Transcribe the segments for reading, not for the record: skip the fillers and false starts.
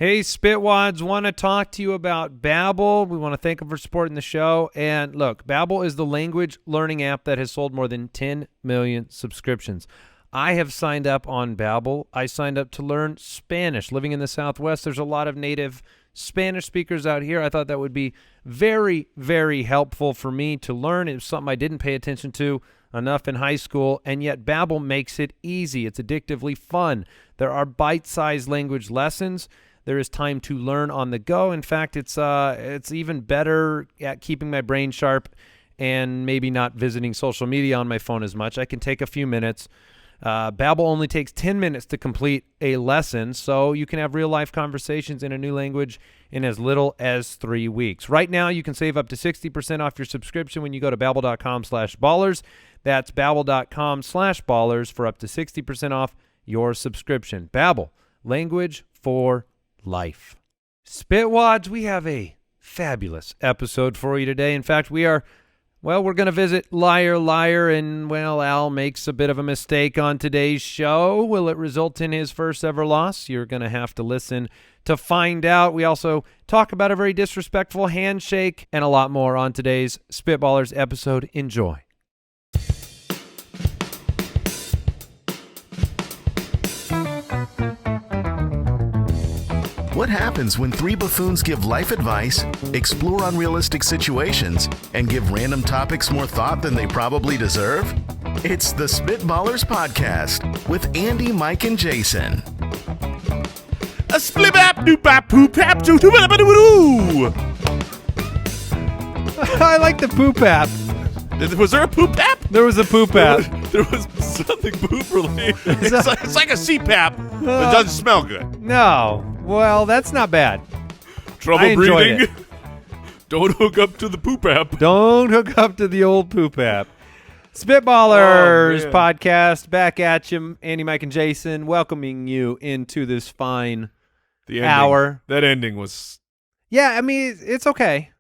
Hey, Spitwads, want to talk to you about Babbel. We want to thank them for supporting the show. And look, Babbel is the language learning app that has sold more than 10 million subscriptions. I have signed up on Babbel. I signed up to learn Spanish. Living in the Southwest, there's a lot of native Spanish speakers out here. I thought that would be very, very helpful for me to learn. It was something I didn't pay attention to enough in high school, and yet Babbel makes it easy. It's addictively fun. There are bite-sized language lessons. There is time to learn on the go. In fact, it's even better at keeping my brain sharp and maybe not visiting social media on my phone as much. I can take a few minutes. Babbel only takes 10 minutes to complete a lesson, so you can have real-life conversations in a new language in as little as 3 weeks. Right now, you can save up to 60% off your subscription when you go to babbel.com/ballers. That's babbel.com/ballers for up to 60% off your subscription. Babbel, language for life. Spitwads, we have a fabulous episode for you today. In fact, we're going to visit Liar Liar, and, Al makes a bit of a mistake on today's show. Will it result in his first ever loss? You're going to have to listen to find out. We also talk about a very disrespectful handshake and a lot more on today's Spitballers episode. Enjoy. What happens when three buffoons give life advice, explore unrealistic situations, and give random topics more thought than they probably deserve? It's the Spitballers Podcast with Andy, Mike, and Jason. A splip-bap, doop-bap, poop-pap, doo-doo-ba-doo-ba-doo. I like the poop app. Was there a poop-pap? There was a poop app. There was something poop-related. It's like a CPAP, but it doesn't smell good. No. Well, that's not bad. Trouble breathing? Don't hook up to the poop app. Don't hook up to the old poop app. Spitballers podcast, back at you. Andy, Mike, and Jason, welcoming you into this fine hour. That ending was... Yeah, I mean, it's okay.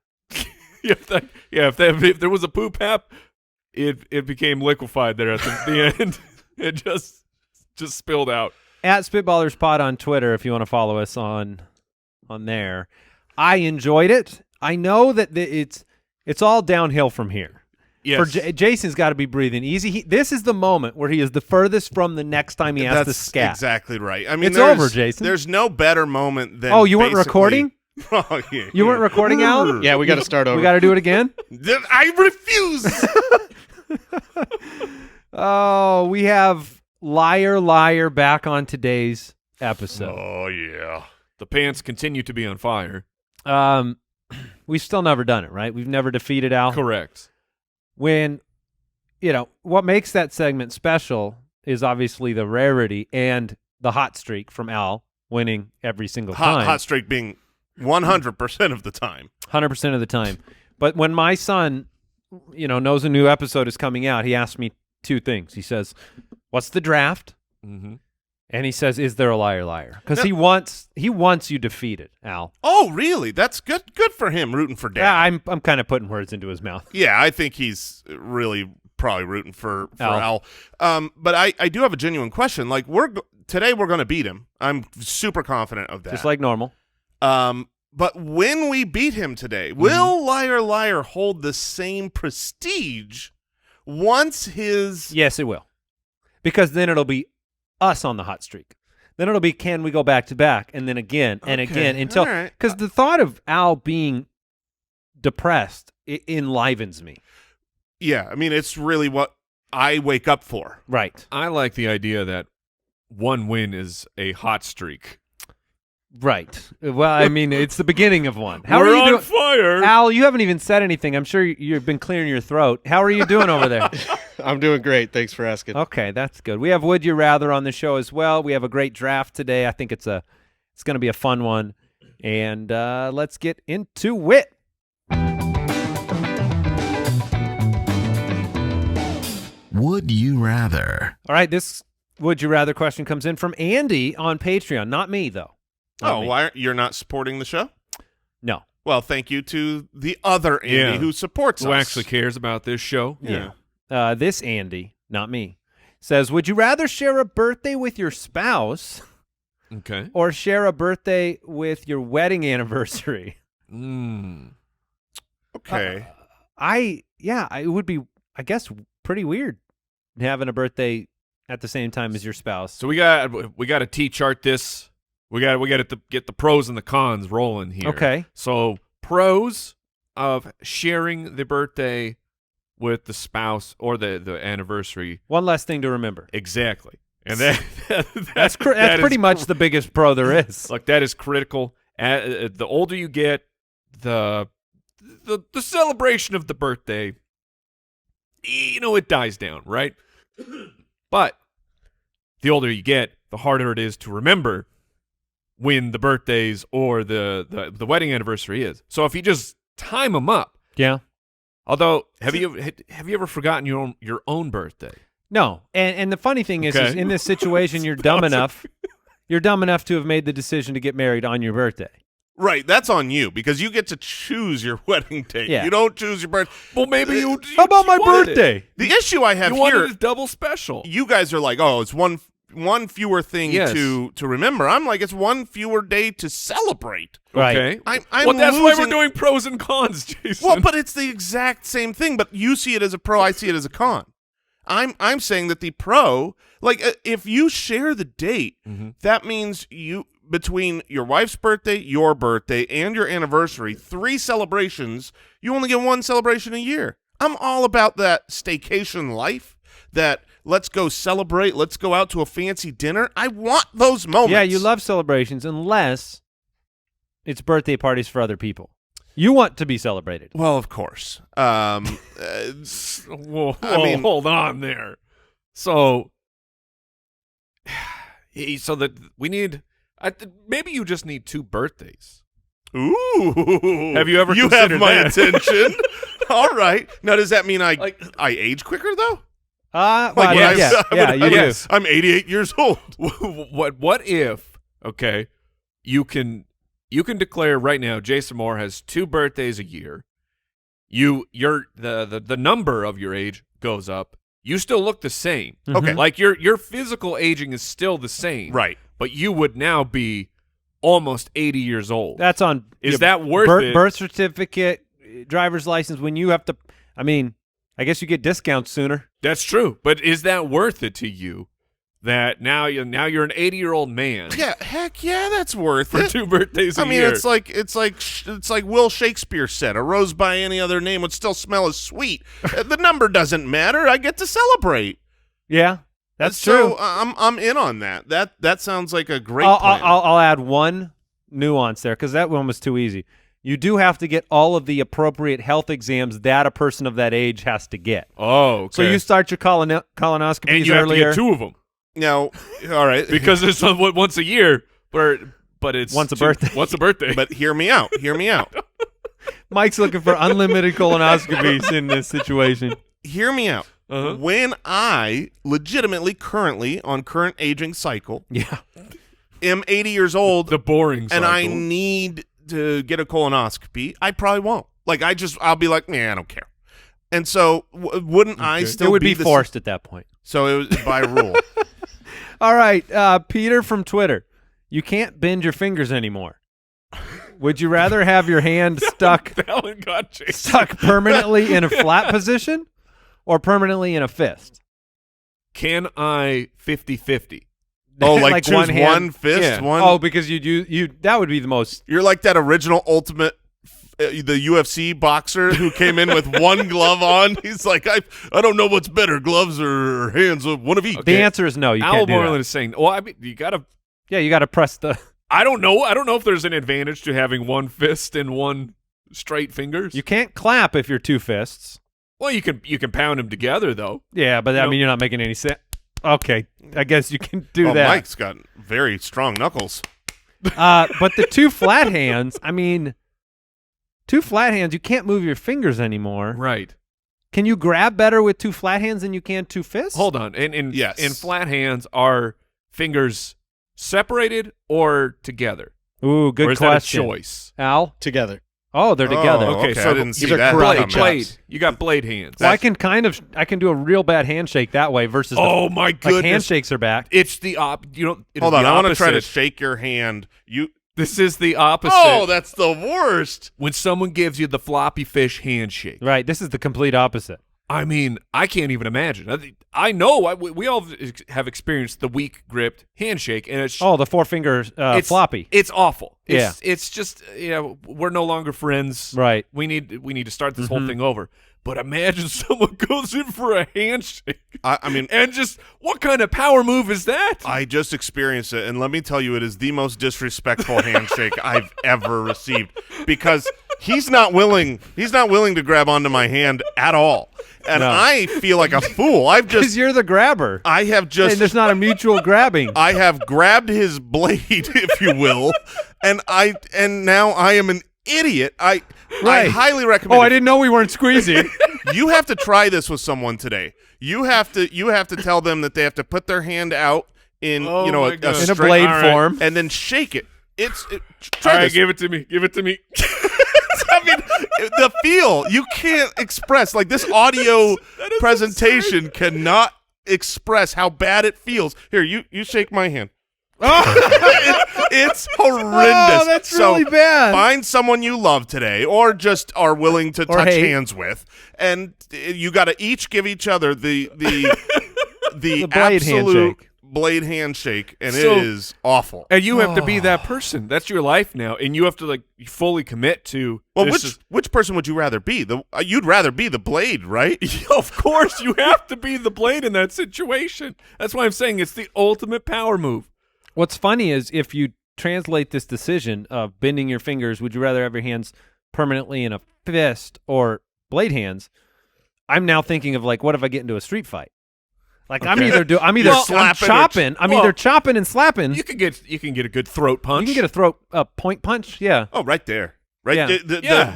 If there was a poop app, it became liquefied there at the end. It just spilled out. At Spitballers Pod on Twitter, if you want to follow us on there. I enjoyed it. I know that it's all downhill from here. Yes. Jason's got to be breathing easy. This is the moment where he is the furthest from the next time he has to scat. That's exactly right. I mean, it's over, Jason. There's no better moment than. Oh, you weren't recording? Oh, yeah, you weren't recording, Al? Yeah, we got to start over. We got to do it again? I refuse. Oh, we have Liar Liar back on today's episode. Oh, yeah. The pants continue to be on fire. We've still never done it, right? We've never defeated Al. Correct. When, what makes that segment special is obviously the rarity and the hot streak from Al winning every single time. Hot streak being 100% of the time. 100% of the time. But when my son, knows a new episode is coming out, he asks me two things. He says, what's the draft? Mm-hmm. And he says, is there a liar liar? Because he wants you defeated, Al. Oh, really? That's good. Good for him, rooting for Dad. Yeah, I'm kind of putting words into his mouth. Yeah, I think he's really probably rooting for Al. But I do have a genuine question. Like today we're going to beat him. I'm super confident of that. Just like normal. But when we beat him today, will Liar Liar hold the same prestige once his... Yes, it will. Because then it'll be us on the hot streak. Then it'll be, can we go back to back? And then again and again until... Because the thought of Al being depressed, it enlivens me. Yeah, I mean, it's really what I wake up for. Right. I like the idea that one win is a hot streak. Right. Well, I mean, it's the beginning of one. How We're are you on fire. Al, you haven't even said anything. I'm sure you've been clearing your throat. How are you doing over there? I'm doing great. Thanks for asking. Okay, that's good. We have Would You Rather on the show as well. We have a great draft today. I think it's going to be a fun one. And let's get into it. Would you rather? All right, this Would You Rather question comes in from Andy on Patreon. Not me, though. Why you're not supporting the show? No. Well, thank you to the other Andy who supports us. Who actually cares about this show. Yeah. This Andy, not me, says, would you rather share a birthday with your spouse Okay. or share a birthday with your wedding anniversary? Okay. It would be, I guess, pretty weird having a birthday at the same time as your spouse. So we got to T-chart this. We got to get the pros and the cons rolling here. Okay. So pros of sharing the birthday with the spouse or the anniversary. One less thing to remember. Exactly. And That's pretty much the biggest pro there is. Like, that is critical. The older you get, the celebration of the birthday, it dies down, right? But the older you get, the harder it is to remember when the birthdays or the wedding anniversary is. So if you just time them up. Yeah. Although, have you ever forgotten your own birthday? No. And the funny thing is in this situation, you're dumb enough to have made the decision to get married on your birthday. Right, that's on you because you get to choose your wedding date. Yeah. You don't choose your birthday. Well, maybe you. How about my wanted birthday? it. The issue I have You wanted here, it double special. you guys are like, oh, it's one fewer thing Yes. to remember. I'm like, it's one fewer day to celebrate. Right. Okay. I'm well, that's why we're losing- doing pros and cons, Jason. Well, but it's the exact same thing. But you see it as a pro, I see it as a con. I'm saying that the pro, like, if you share the date, that means you between your wife's birthday, your birthday, and your anniversary, 3 celebrations. You only get 1 celebration a year. I'm all about that staycation life. That let's go celebrate. Let's go out to a fancy dinner. I want those moments. Yeah, you love celebrations unless it's birthday parties for other people. You want to be celebrated. Well, of course. Whoa, I mean- hold on there. So that we need. Maybe you just need 2 birthdays. Ooh. Have you ever You have considered my that? attention. All right. Now, does that mean I age quicker, though? Well, Like, yeah, you do. Yes. I'm 88 years old. What if? Okay, you can declare right now. Jason Moore has 2 birthdays a year. The number of your age goes up. You still look the same. Okay. Like your physical aging is still the same. Right. But you would now be almost 80 years old. That's on. Is your that worth it? Birth certificate, driver's license. When you have to, I mean, I guess you get discounts sooner. That's true. But is that worth it to you? That now you're an 80-year-old man. Yeah, heck yeah, that's worth For it. 2 birthdays a I mean, year. it's like Will Shakespeare said, a rose by any other name would still smell as sweet. The number doesn't matter. I get to celebrate. Yeah, that's so, true. I'm in on that. That sounds like a great I'll, plan. I'll add one nuance there because that one was too easy. You do have to get all of the appropriate health exams that a person of that age has to get. oh, okay. So you start your colonoscopies and you earlier. have to get 2 of them Now, all right. because it's once a year, but it's Once a birthday. Once a birthday. But hear me out. Hear me out. Mike's looking for unlimited colonoscopies in this situation. Hear me out. Uh-huh. When I legitimately currently on current aging cycle Yeah. am 80 years old the boring and I cycle. need to get a colonoscopy, I probably won't. Like I'll be like, man, I don't care. And so wouldn't I still It would be the forced at that point. So it was by rule. All right, Peter from Twitter. You can't bend your fingers anymore. Would you rather have your hand stuck That one got Jason. stuck permanently in a flat position or permanently in a fist? Can I 50-50? Oh, like choose one hand? one fist, Yeah. one. Oh, because you that would be the most. You're like that original Ultimate, the UFC boxer who came in with one glove on. He's like, I don't know what's better, gloves or hands, one of each. The answer is no. You Al can't do Borland that. is saying, well, I mean, you got to. Yeah, you got to press the. I don't know if there's an advantage to having one fist and one straight fingers. You can't clap if you're 2 fists. Well, you can pound them together though. Yeah, but I Nope. mean, you're not making any sense. Okay, I guess you can do Oh, that. Mike's got very strong knuckles. But the 2 flat hands, I mean, 2 flat hands, you can't move your fingers anymore. Right. Can you grab better with 2 flat hands than you can 2 fists? Hold on. And Yes. in flat hands, are fingers separated or together? Ooh, or good is question. that a choice? Al? Together. Oh, they're together. Okay, so I didn't see these are that. correct. coming. You got blade hands. Well, I can do a real bad handshake that way versus my goodness. like handshakes are back. It's the Hold on, I want to try to shake your hand. This is the opposite. Oh, that's the worst. When someone gives you the floppy fish handshake. Right, this is the complete opposite. I mean, I can't even imagine. I know we all have experienced the weak gripped handshake, and it's Oh, the 4-finger floppy. It's awful. Yeah. It's just we're no longer friends. Right. We need to start this whole thing over. But imagine someone goes in for a handshake. I mean, and just what kind of power move is that? I just experienced it, and let me tell you, it is the most disrespectful handshake I've ever received because he's not willing to grab onto my hand at all. And No. I feel like a fool. Because you're the grabber. I have And just there's not a mutual grabbing. I have grabbed his blade, if you will, and now I am an idiot. I highly recommend. Oh, I didn't know we weren't squeezing. You have to try this with someone today. You have to tell them that they have to put their hand out in Oh a my God. In a straight- blade All right. form. and then shake it. All Try right, this. give it to me. Give it to me. I mean, the feel you can't express. Like this audio presentation cannot express how bad it feels. Here, you shake my hand. It's horrendous. Oh, that's So really bad. Find someone you love today, or just are willing to touch hate. hands with, and you got to each give each other the The blade absolute handshake. blade handshake, and So- it is awful. And you have to be that person. That's your life now, and you have to fully commit to. Well, this which person would you rather be? You'd rather be the blade, right? Of course, you have to be the blade in that situation. That's why I'm saying it's the ultimate power move. What's funny is if you translate this decision of bending your fingers, would you rather have your hands permanently in a fist or blade hands? I'm now thinking of what if I get into a street fight? I'm either Well, I'm slapping or chopping. I'm well, either chopping and slapping. You can get a good throat punch. You can get a point punch, yeah. Oh, right there, right. Yeah.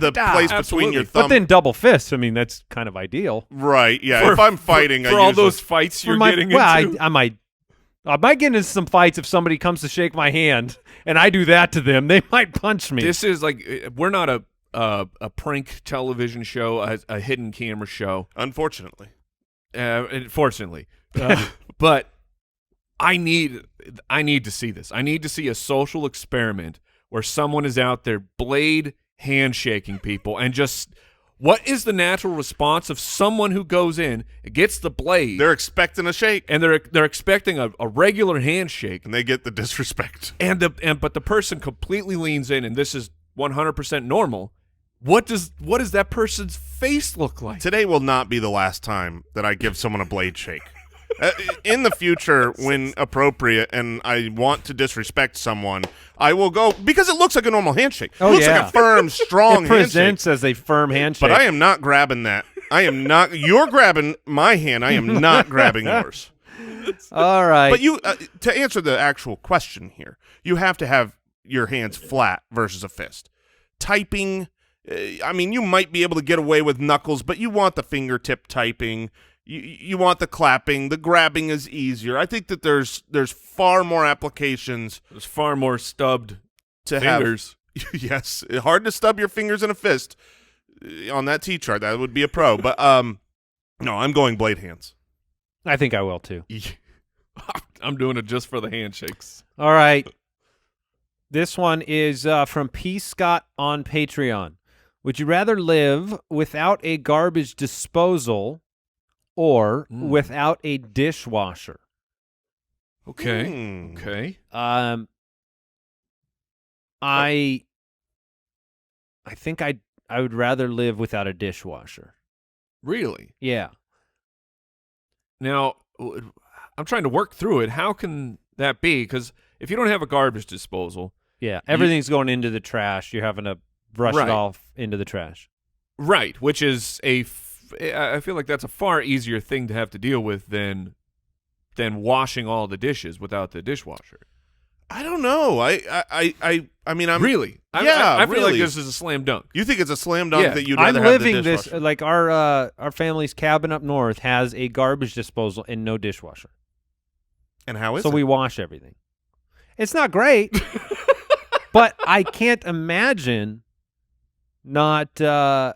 The place between absolutely. your thumb. But then double fists. I mean, that's kind of ideal. right, yeah. For- if I'm fighting, for I all usually- those fights you're For my- getting well, into. I might get into some fights if somebody comes to shake my hand and I do that to them. They might punch me. This is we're not a prank television show, a hidden camera show. unfortunately. Unfortunately, but I need to see this. I need to see a social experiment where someone is out there blade handshaking people, and just what is the natural response of someone who goes in, gets the blade, They're expecting a shake, and they're expecting a regular handshake, and they get the disrespect. but the person completely leans in, and this is 100% normal. What does that person's face look like? Today will not be the last time that I give someone a blade shake. In the future, when appropriate, and I want to disrespect someone, I will go because it looks like a normal handshake. Oh, it looks yeah. like a firm, strong it handshake. presents as a firm handshake. But I am not grabbing that. I am not. You're grabbing my hand. I am not grabbing yours. All right. But you, to answer the actual question here, you have to have your hands flat versus a fist. Typing, I mean, you might be able to get away with knuckles, but you want the fingertip typing. You want the clapping. The grabbing is easier. I think that there's far more applications There's far more stubbed to fingers. have. Yes, hard to stub your fingers in a fist on that T chart. That would be a pro. But no, I'm going blade hands. I think I will too. I'm doing it just for the handshakes. All right. This one is from P. Scott on Patreon. Would you rather live without a garbage disposal or without a dishwasher? Okay. Okay. I think I would rather live without a dishwasher. Really? Yeah. Now, I'm trying to work through it. How can that be? Because if you don't have a garbage disposal, Yeah. Everything's going into the trash. You're having to brush Right. it off into the trash. right, which is I feel like that's a far easier thing to have to deal with than washing all the dishes without the dishwasher. I don't know. I mean, I'm Really? Yeah, I feel like really. this is a slam dunk. You think it's a slam dunk Yeah. that you'd I'm rather have the living this dishwasher? like our family's cabin up north has a garbage disposal and no dishwasher. And how is So it? we wash everything. It's not great, but I can't imagine not hold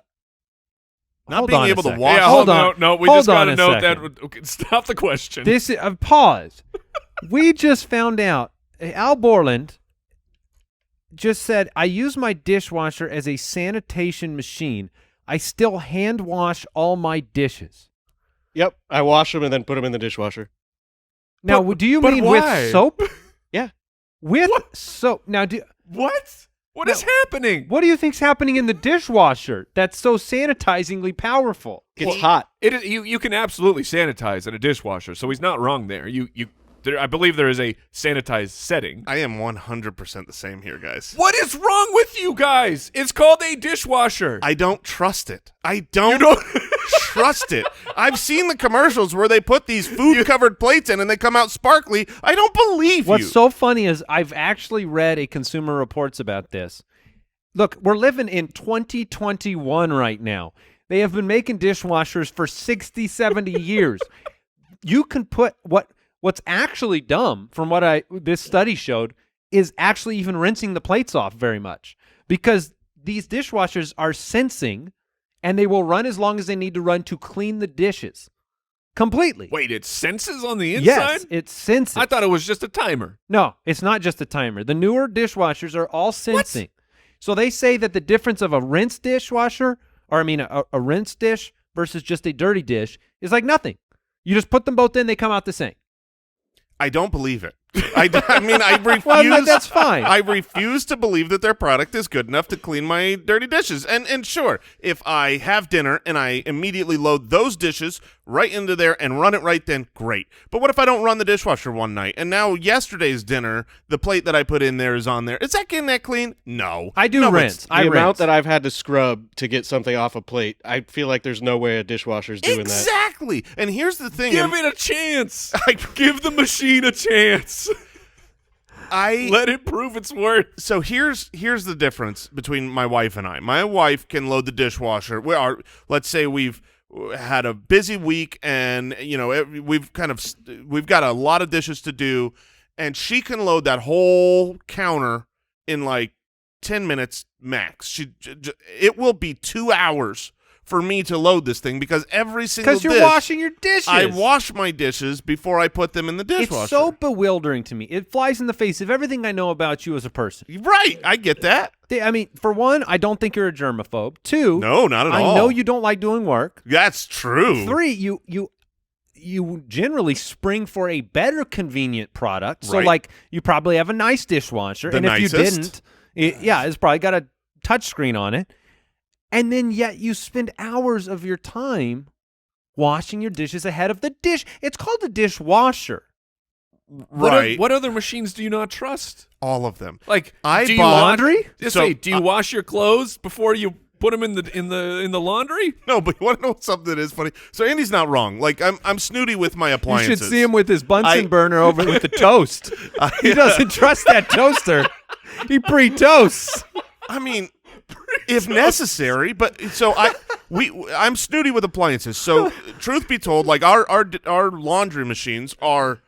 being on a able to second. wash. Yeah, Hold on. No, we Hold just got to on a note second. that. Okay, stop the question. This is pause. We just found out Al Borland just said, I use my dishwasher as a sanitation machine. I still hand wash all my dishes. Yep, I wash them and then put them in the dishwasher. Now, But- do you but mean why? with soap? Yeah. With soap. Now, What? What is happening? what do you think's happening in the dishwasher that's so sanitizingly powerful? It's hot. It is, you can absolutely sanitize in a dishwasher, so he's not wrong there. I believe there is a sanitized setting. I am 100% the same here, guys. What is wrong with you guys? It's called a dishwasher. I don't trust it. I don't trust it. I've seen the commercials where they put these food-covered plates in and they come out sparkly. I don't believe you. What's so funny is I've actually read a Consumer Reports about this. Look, we're living in 2021 right now. They have been making dishwashers for 60, 70 years. You can put what's actually dumb from what this study showed is actually even rinsing the plates off very much, because these dishwashers are sensing and they will run as long as they need to run to clean the dishes completely. Wait, it senses on the inside? Yes, it senses. I thought it was just a timer. No, it's not just a timer. The newer dishwashers are all sensing. So they say that the difference of a rinse dishwasher, or I mean a rinse dish versus just a dirty dish, is like nothing. You just put them both in, they come out the same. I don't believe it. I mean, I refuse. Well, that's fine. I refuse to believe that their product is good enough to clean my dirty dishes. And sure, if I have dinner and I immediately load those dishes right into there and run it right then, great. But what if I don't run the dishwasher one night and now yesterday's dinner, the plate that I put in there is on there? Is that getting that clean? No. I do No, rinse. it's- The amount rinse. that I've had to scrub to get something off a plate, I feel like there's no way a dishwasher's doing that. Exactly. And here's the thing. Give and it a chance. Give the machine a chance. Let it prove its worth. So here's the difference between my wife and I. My wife can load the dishwasher. Let's say we've had a busy week, and we've got a lot of dishes to do, and she can load that whole counter in like 10 minutes max. It will be 2 hours for me to load this thing because every single dish. Because you're washing your dishes. I wash my dishes before I put them in the dishwasher. It's so bewildering to me. It flies in the face of everything I know about you as a person. Right. I get that. I mean, for one, I don't think you're a germaphobe. Two, No, not at all. I know you don't like doing work. That's true. Three, you generally spring for a better convenient product. So, Right. like, you probably have a nice dishwasher. The and if you nicest. didn't, it's probably got a touch screen on it. And then yet you spend hours of your time washing your dishes ahead of the dish. It's called a dishwasher. Right. What other machines do you not trust? All of them. Like, I do you bought- Laundry? Just So, say, do you wash your clothes before you put them in the laundry? No, but you want to know something that is funny? So Andy's not wrong. Like I'm snooty with my You appliances. should see him with his Bunsen I- burner over with the toast. He doesn't trust that toaster. He pre-toasts. I mean, if necessary, but so I'm snooty with appliances. So truth be told, like our laundry machines are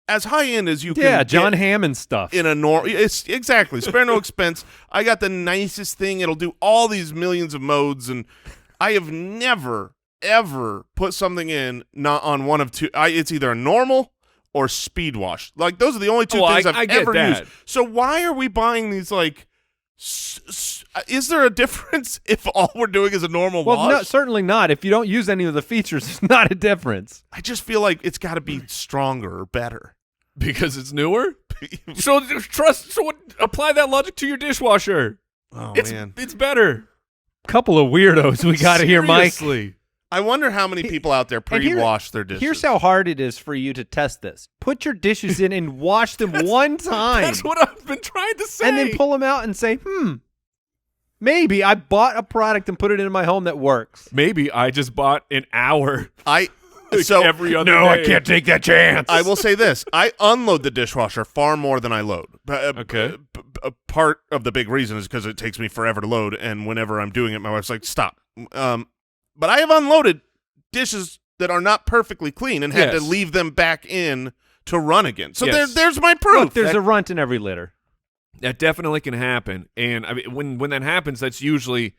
as high end as you can. Yeah, John get Hammond stuff. in a normal. It's exactly spare no expense. I got the nicest thing. It'll do all these millions of modes, and I have never ever put something in not on one of two. It's either a normal or speed wash. Like those are the only two things I I've get ever that. used. So why are we buying these like? Is there a difference if all we're doing is a normal Well, wash? no, certainly not. If you don't use any of the features, it's not a difference. I just feel like it's got to be stronger or better. Because it's newer? So apply that logic to your dishwasher. Oh man, It's better. Couple of weirdos we got to hear, Mike. Seriously. I wonder how many people out there And here- pre-wash their dishes. Here's how hard it is for you to test this. Put your dishes in and wash them one time. That's what I've been trying to say. And then pull them out and say, maybe I bought a product and put it in my home that works. Maybe I just bought an hour. So every other day. take that chance. I will say this: I unload the dishwasher far more than I load. Okay. A part of the big reason is because it takes me forever to load, and whenever I'm doing it, my wife's like, "Stop." But I have unloaded dishes that are not perfectly clean and had to Yes. leave them back in to run again. So Yes. there's my proof. Look, there's a runt in every litter. That definitely can happen. And I mean, when that happens, that's usually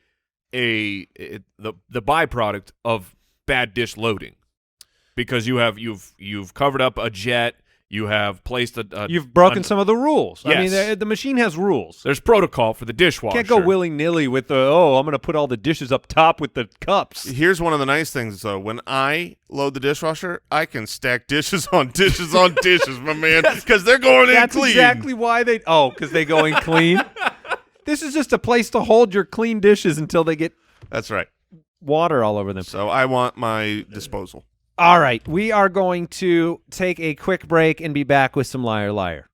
the byproduct of bad dish loading, because you've covered up a jet. You have placed You've broken some of the rules. Yes. I mean, the machine has rules. There's protocol for the dishwasher. Can't go willy-nilly with I'm going to put all the dishes up top with the cups. Here's one of the nice things, though. When I load the dishwasher, I can stack dishes on dishes on dishes, my man, because they're going in That's clean. exactly why because they go in clean. This is just a place to hold your clean dishes until they get That's right. water all over them. So I want my disposal. All right, we are going to take a quick break and be back with some Liar Liar.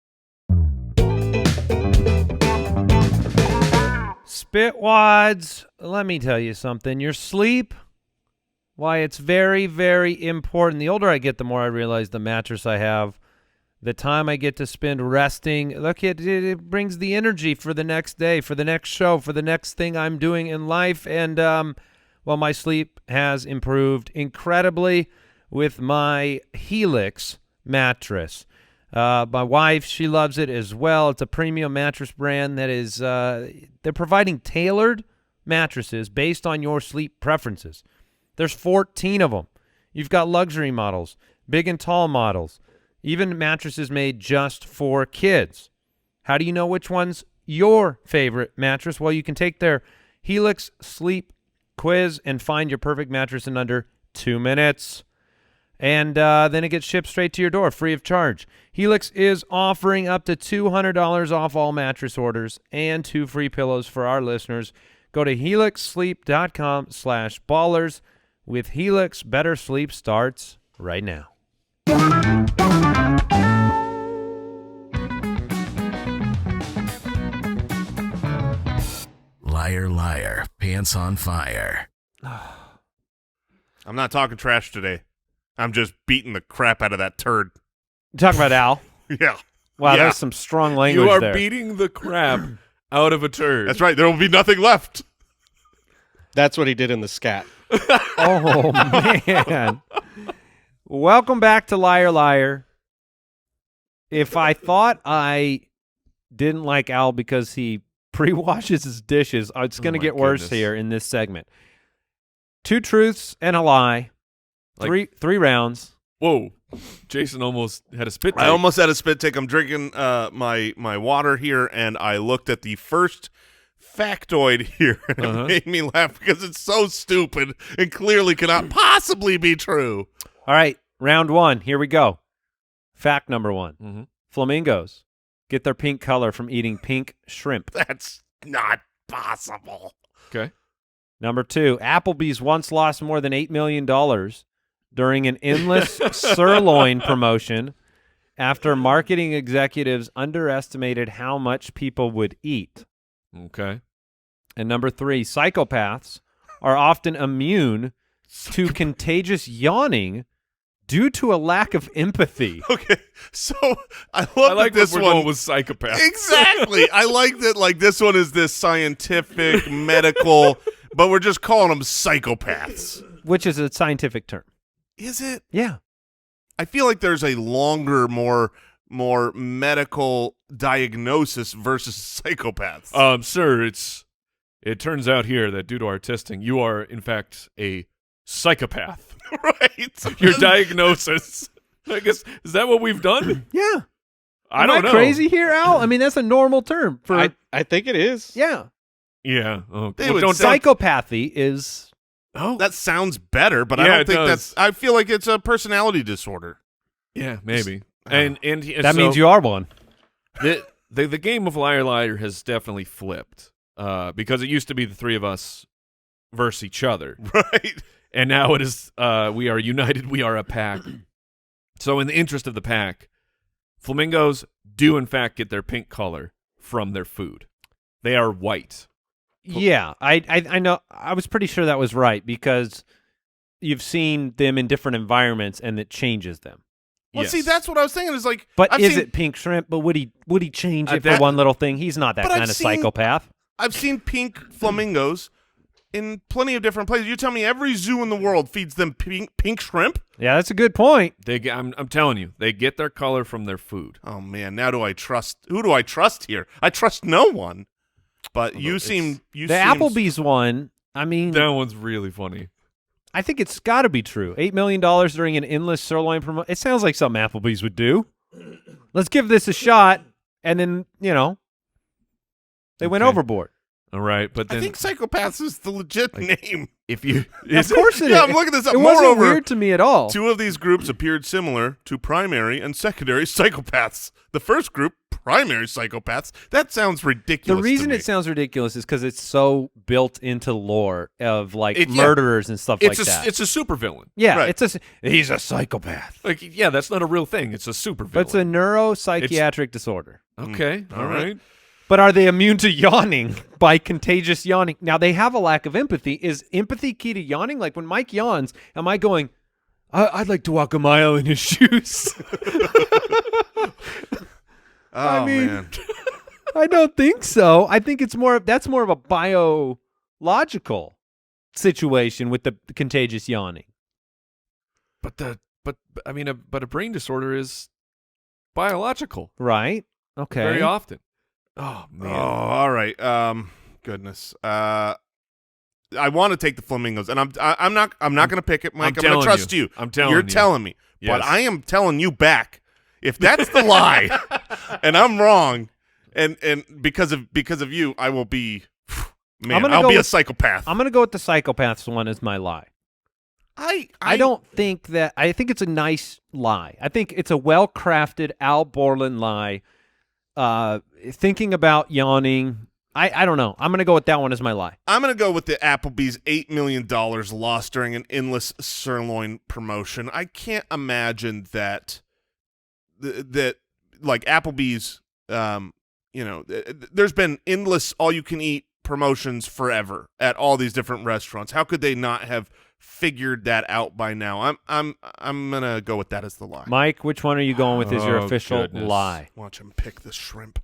Spitwads, let me tell you something. Your sleep, why, it's very, very important. The older I get, the more I realize the mattress I have, the time I get to spend resting, look, it brings the energy for the next day, for the next show, for the next thing I'm doing in life. And, well, my sleep has improved incredibly with my Helix mattress. My wife, she loves it as well. It's a premium mattress brand that is, they're providing tailored mattresses based on your sleep preferences. There's 14 of them. You've got luxury models, big and tall models, even mattresses made just for kids. How do you know which one's your favorite mattress? Well, you can take their Helix sleep quiz and find your perfect mattress in under 2 minutes. And then it gets shipped straight to your door, free of charge. Helix is offering up to $200 off all mattress orders and 2 free pillows for our listeners. Go to helixsleep.com/ballers. With Helix, better sleep starts right now. Liar, liar, pants on fire. I'm not talking trash today. I'm just beating the crap out of that turd. Talk about Al. Yeah. Wow, Yeah. there's some strong language You are there. beating the crap out of a turd. That's right. There will be nothing left. That's what he did in the scat. Oh, man. Welcome back to Liar Liar. If I thought I didn't like Al because he pre-washes his dishes, it's going to my get worse goodness. here in this segment. 2 truths and a lie. Three rounds. Whoa. Jason almost had a spit take. I almost had a spit take. I'm drinking my water here, and I looked at the first factoid here, and it made me laugh because it's so stupid and clearly cannot possibly be true. All right, round 1. Here we go. Fact number 1. Mm-hmm. Flamingos get their pink color from eating pink shrimp. That's not possible. Okay. Number 2, Applebee's once lost more than $8 million during an endless sirloin promotion after marketing executives underestimated how much people would eat. Okay. And number 3, psychopaths are often immune to contagious yawning due to a lack of empathy. Okay, so I love I like that this that we're one going with psychopaths. Exactly. I like that. Like this one is this scientific, medical, but we're just calling them psychopaths. Which is a scientific term. Is it? Yeah. I feel like there's a longer, more medical diagnosis versus psychopaths. Sir, it turns out here that due to our testing, you are in fact a psychopath. Right. Your diagnosis. I guess, is that what we've done? Yeah. I Am don't know. crazy here, Al? I mean, that's a normal term for I think it is. yeah. Yeah. Oh, They well, would don't Psychopathy is That sounds better, but I Yeah, don't it think does. that's. I feel like it's a personality disorder. Yeah, maybe. And that means you are one. the game of Liar Liar has definitely flipped because it used to be the three of us versus each other, Right. and now it is we are united. We are a pack. So in the interest of the pack, flamingos do in fact get their pink color from their food. They are white. Yeah, I know. I was pretty sure that was right because you've seen them in different environments and it changes them. Well, Yes. see, that's what I was thinking. Is like, But I've is seen, it pink shrimp? But would he change it that- for one little thing? He's not that But I've kind of seen- psychopath. I've seen pink flamingos in plenty of different places. You tell me every zoo in the world feeds them pink shrimp? Yeah, that's a good point. I'm telling you, they get their color from their food. Oh man, now do I trust? Who do I trust here? I trust no one. But you it's- seem The Applebee's one, I mean, That one's really funny. I think it's got to be true. $8 million during an endless sirloin promotion. It sounds like something Applebee's would do. Let's give this a shot. And then, they went Okay. overboard. All right, but then I think Psychopaths is the legit name. if you Of course it is. Yeah, I'm looking this up. It wasn't Moreover, weird to me at all. two of these groups appeared similar to primary and secondary psychopaths. The first group, primary psychopaths, that sounds ridiculous. The reason to me. it sounds ridiculous is because it's so built into lore of Yeah. murderers and stuff like that. It's a supervillain. Yeah, Right. he's a psychopath. Like, yeah, that's not a real thing. It's a supervillain. But it's a neuropsychiatric disorder. Okay, all right. But are they immune to yawning by contagious yawning? Now, they have a lack of empathy. Is empathy key to yawning? Like when Mike yawns, am I going, I'd like to walk a mile in his shoes? Oh, mean- man. I don't think so. I think that's more of a biological situation with the contagious yawning. But a brain disorder is biological Right? Okay. very often. Oh Oh, man. all right. Goodness. I want to take the flamingos, and I'm not going to pick it, Mike. I'm going to trust you. I'm telling You're you. telling me, but Yes. I am telling you back. If that's the lie, and I'm wrong, and because of you, I will be, man, I'll be a psychopath. I'm going to go with the psychopaths one as my lie. I don't think that – I think it's a nice lie. I think it's a well-crafted Al Borland lie. Thinking about yawning, I don't know. I'm going to go with that one as my lie. I'm going to go with the Applebee's $8 million lost during an endless sirloin promotion. I can't imagine that like Applebee's, there's been endless all-you-can-eat promotions forever at all these different restaurants. How could they not have figured that out by now? I'm going to go with that as the lie. Mike, which one are you going with as your Oh, official goodness. lie? Watch him pick the shrimp.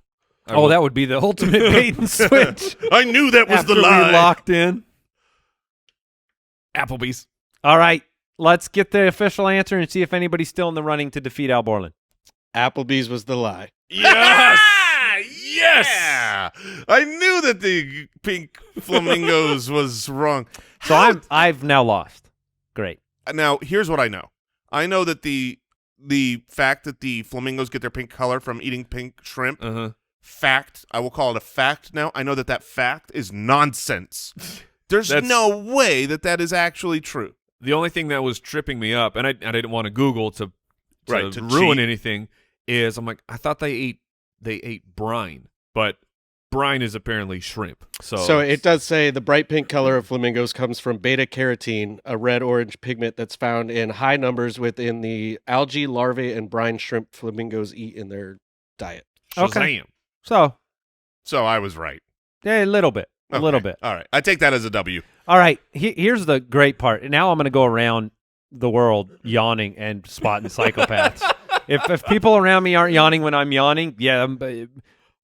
Oh, that would be the ultimate bait and switch. I knew that was After the lie. we locked in. Applebee's. All right, let's get the official answer and see if anybody's still in the running to defeat Al Borland. Applebee's was the lie. Yes. Yes. Yeah. I knew that the pink flamingos was wrong. So I've now lost. Great. Now, here's what I know. I know that the fact that the flamingos get their pink color from eating pink shrimp, fact, I will call it a fact now. I know that fact is nonsense. There's no way that is actually true. The only thing that was tripping me up, and I didn't want to Google to to ruin cheat. anything, is I'm like, I thought they ate brine, but brine is apparently shrimp. So it does say the bright pink color of flamingos comes from beta carotene, a red-orange pigment that's found in high numbers within the algae, larvae, and brine shrimp flamingos eat in their diet. Okay. Shazam. So I was right. Yeah, a little bit. A little Okay. bit. All right. I take that as a W. All right, here's the great part. Now I'm going to go around the world yawning and spotting psychopaths. If people around me aren't yawning when I'm yawning, yeah,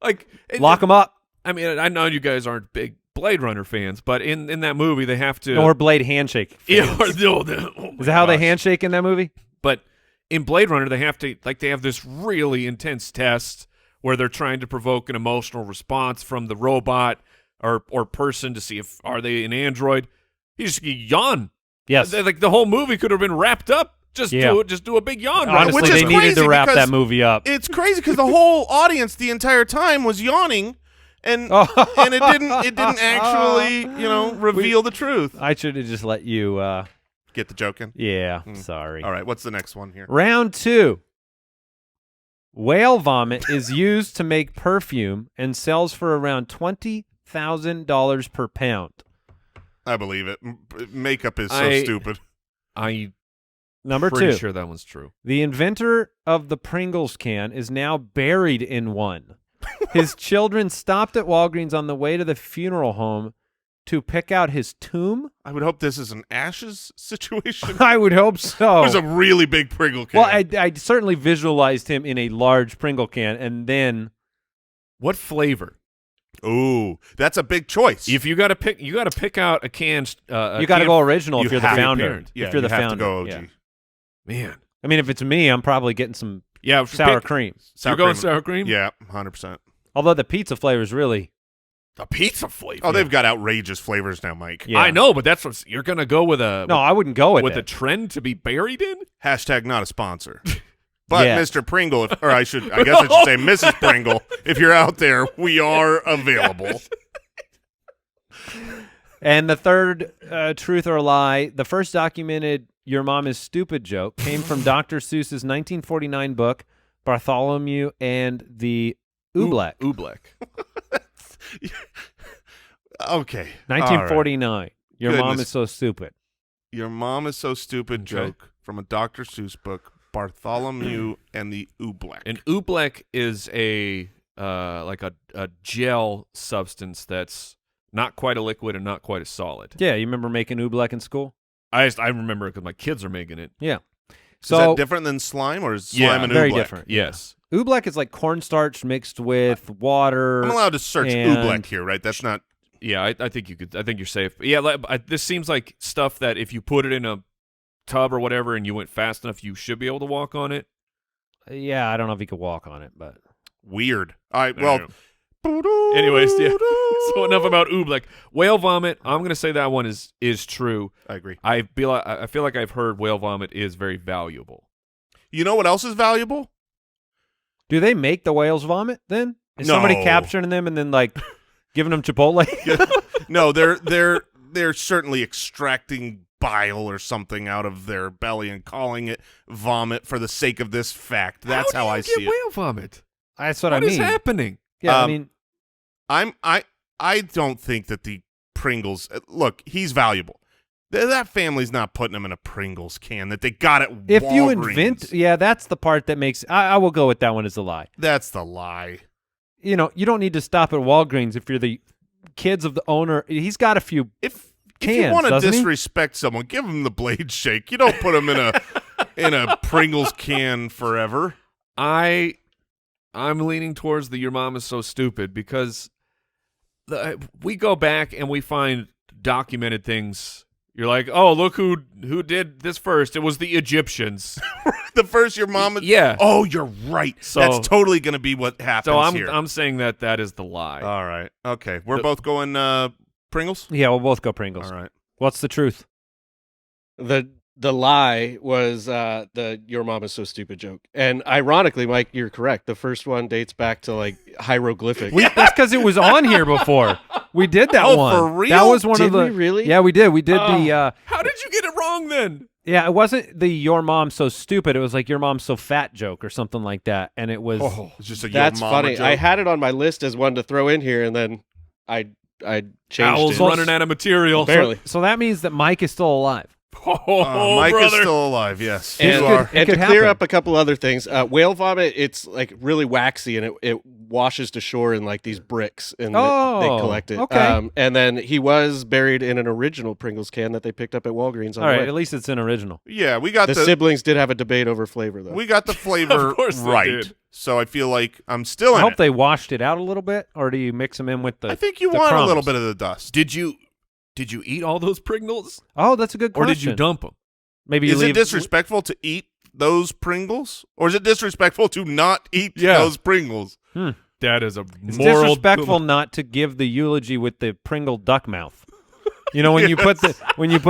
Like lock them up. I mean, I know you guys aren't big Blade Runner fans, but in that movie they have to Or Blade handshake. Yeah, fans. oh Is that how they gosh. handshake in that movie? But in Blade Runner, they have this really intense test where they're trying to provoke an emotional response from the robot or person to see if are they an android. You just yawn. Yes. Like the whole movie could have been wrapped up. Just do a big yawn. right? Honestly, Which is they needed crazy to wrap because that movie up. It's crazy because the whole audience the entire time was yawning, and it didn't actually reveal the truth. I should have just let you. Get the joke in. Yeah, sorry. All right, what's the next one here? Round 2. Whale vomit is used to make perfume and sells for around $20,000 per pound. I believe it. Makeup is so I- stupid. Number Pretty 2. sure that one's true. The inventor of the Pringles can is now buried in one. His children stopped at Walgreens on the way to the funeral home to pick out his tomb. I would hope this is an ashes situation. I would hope so. There's a really big Pringle can. Well, I certainly visualized him in a large Pringle can, and then What flavor? Ooh, that's a big choice. If you got to pick out a can. you got to go original you if you're the have to founder. parent. yeah, if you're the you have founder, to go OG. yeah. Man. I mean, if it's me, I'm probably getting some Yeah, sour cream. You're going sour cream? Yeah, 100%. Although the pizza flavor is really The pizza flavor. Oh, they've got outrageous flavors now, Mike. Yeah. I know, but that's what you're gonna go with a No, I wouldn't go with with a it. trend to be buried in. Hashtag not a sponsor. But Yeah. Mr. Pringle, or I guess I should say Mrs. Pringle, if you're out there, we are available. And the third truth or lie, the first documented "your mom is stupid" joke came from Dr. Seuss's 1949 book Bartholomew and the Oobleck. Oobleck. Okay. 1949. Your mom Goodness. is so stupid. Your mom is so stupid Okay. joke from a Dr. Seuss book, Bartholomew and the Oobleck. An oobleck is a like a gel substance that's not quite a liquid and not quite a solid. Yeah, you remember making Oobleck in school? I remember because my kids are making it. Yeah. Is So that different than slime, or is slime Yeah, and very Oobleck? different. Yes. Oobleck is like cornstarch mixed with water. I'm allowed to search And- Oobleck here, right? That's not. Yeah, I think you could. I think you're safe. But yeah, this seems like stuff that if you put it in a tub or whatever and you went fast enough, you should be able to walk on it. Yeah, I don't know if you could walk on it, but Weird. All right, well. Anyways, yeah. So enough about oobleck. Whale vomit. I'm gonna say that one is true. I agree. I feel like I've heard whale vomit is very valuable. You know what else is valuable? do they make the whales vomit then? Is somebody No. capturing them and then like giving them Chipotle? No, they're certainly extracting bile or something out of their belly and calling it vomit for the sake of this fact. That's how I see it. Whale vomit. That's what What I is mean. happening? Yeah, I Um, mean, I don't think that the Pringles look. He's valuable. That family's not putting him in a Pringles can that they got at if you Walgreens. invent, yeah, that's the part that makes. I will go with that one as a lie. That's the lie. You know, you don't need to stop at Walgreens if you're the kids of the owner. He's got a few. If you Cans, want to doesn't he? disrespect someone, give him the blade shake. You don't put him in a Pringles can forever. I'm leaning towards the your mom is so stupid because we go back and we find documented things. You're like, oh, look who did this first. It was the Egyptians. The first your mom. Yeah. Oh, you're right. So- That's totally going to be what happens So I'm here. I'm saying that is the lie. All right. Okay. We're The- both going Pringles. Yeah, we'll both go Pringles. All right. What's the truth? The lie was the "your mom is so stupid" joke, and ironically, Mike, you're correct. The first one dates back to like hieroglyphic. That's because it was on here before. We did that Oh, one. for real? That was one Did of the. we really? Yeah, we did. We did the. How did you get it wrong then? Yeah, it wasn't the "your mom's so stupid." It was like "your mom's so fat" joke or something like that, and it was. Oh, it's just a That's your mama funny. joke. I had it on my list as one to throw in here, and then I changed Owl's it. running out of material. Barely. So that means that Mike is still alive. Oh, Mike brother. is still alive. Yes, It you could- are. it And to could clear happen. up a couple other things, whale vomit, it's like really waxy and it washes to shore in like these bricks and they Oh, collect it. okay. And then he was buried in an original Pringles can that they picked up at Walgreens on All the right, way. at least it's an original. Yeah, we got The the siblings did have a debate over flavor though. we got the flavor Of course they right. did. So I feel like I'm still I in hope it. they washed it out a little bit, or do you mix them in with the? I think you the want a crumbs? little bit of the dust. Did you eat all those Pringles, Oh, that's a good or question. did you dump them? Maybe you Is leave. it disrespectful to eat those Pringles, or is it disrespectful to not eat Yeah. those Pringles? That is a It's moral disrespectful not to give the eulogy with the Pringle duck mouth. You know when you put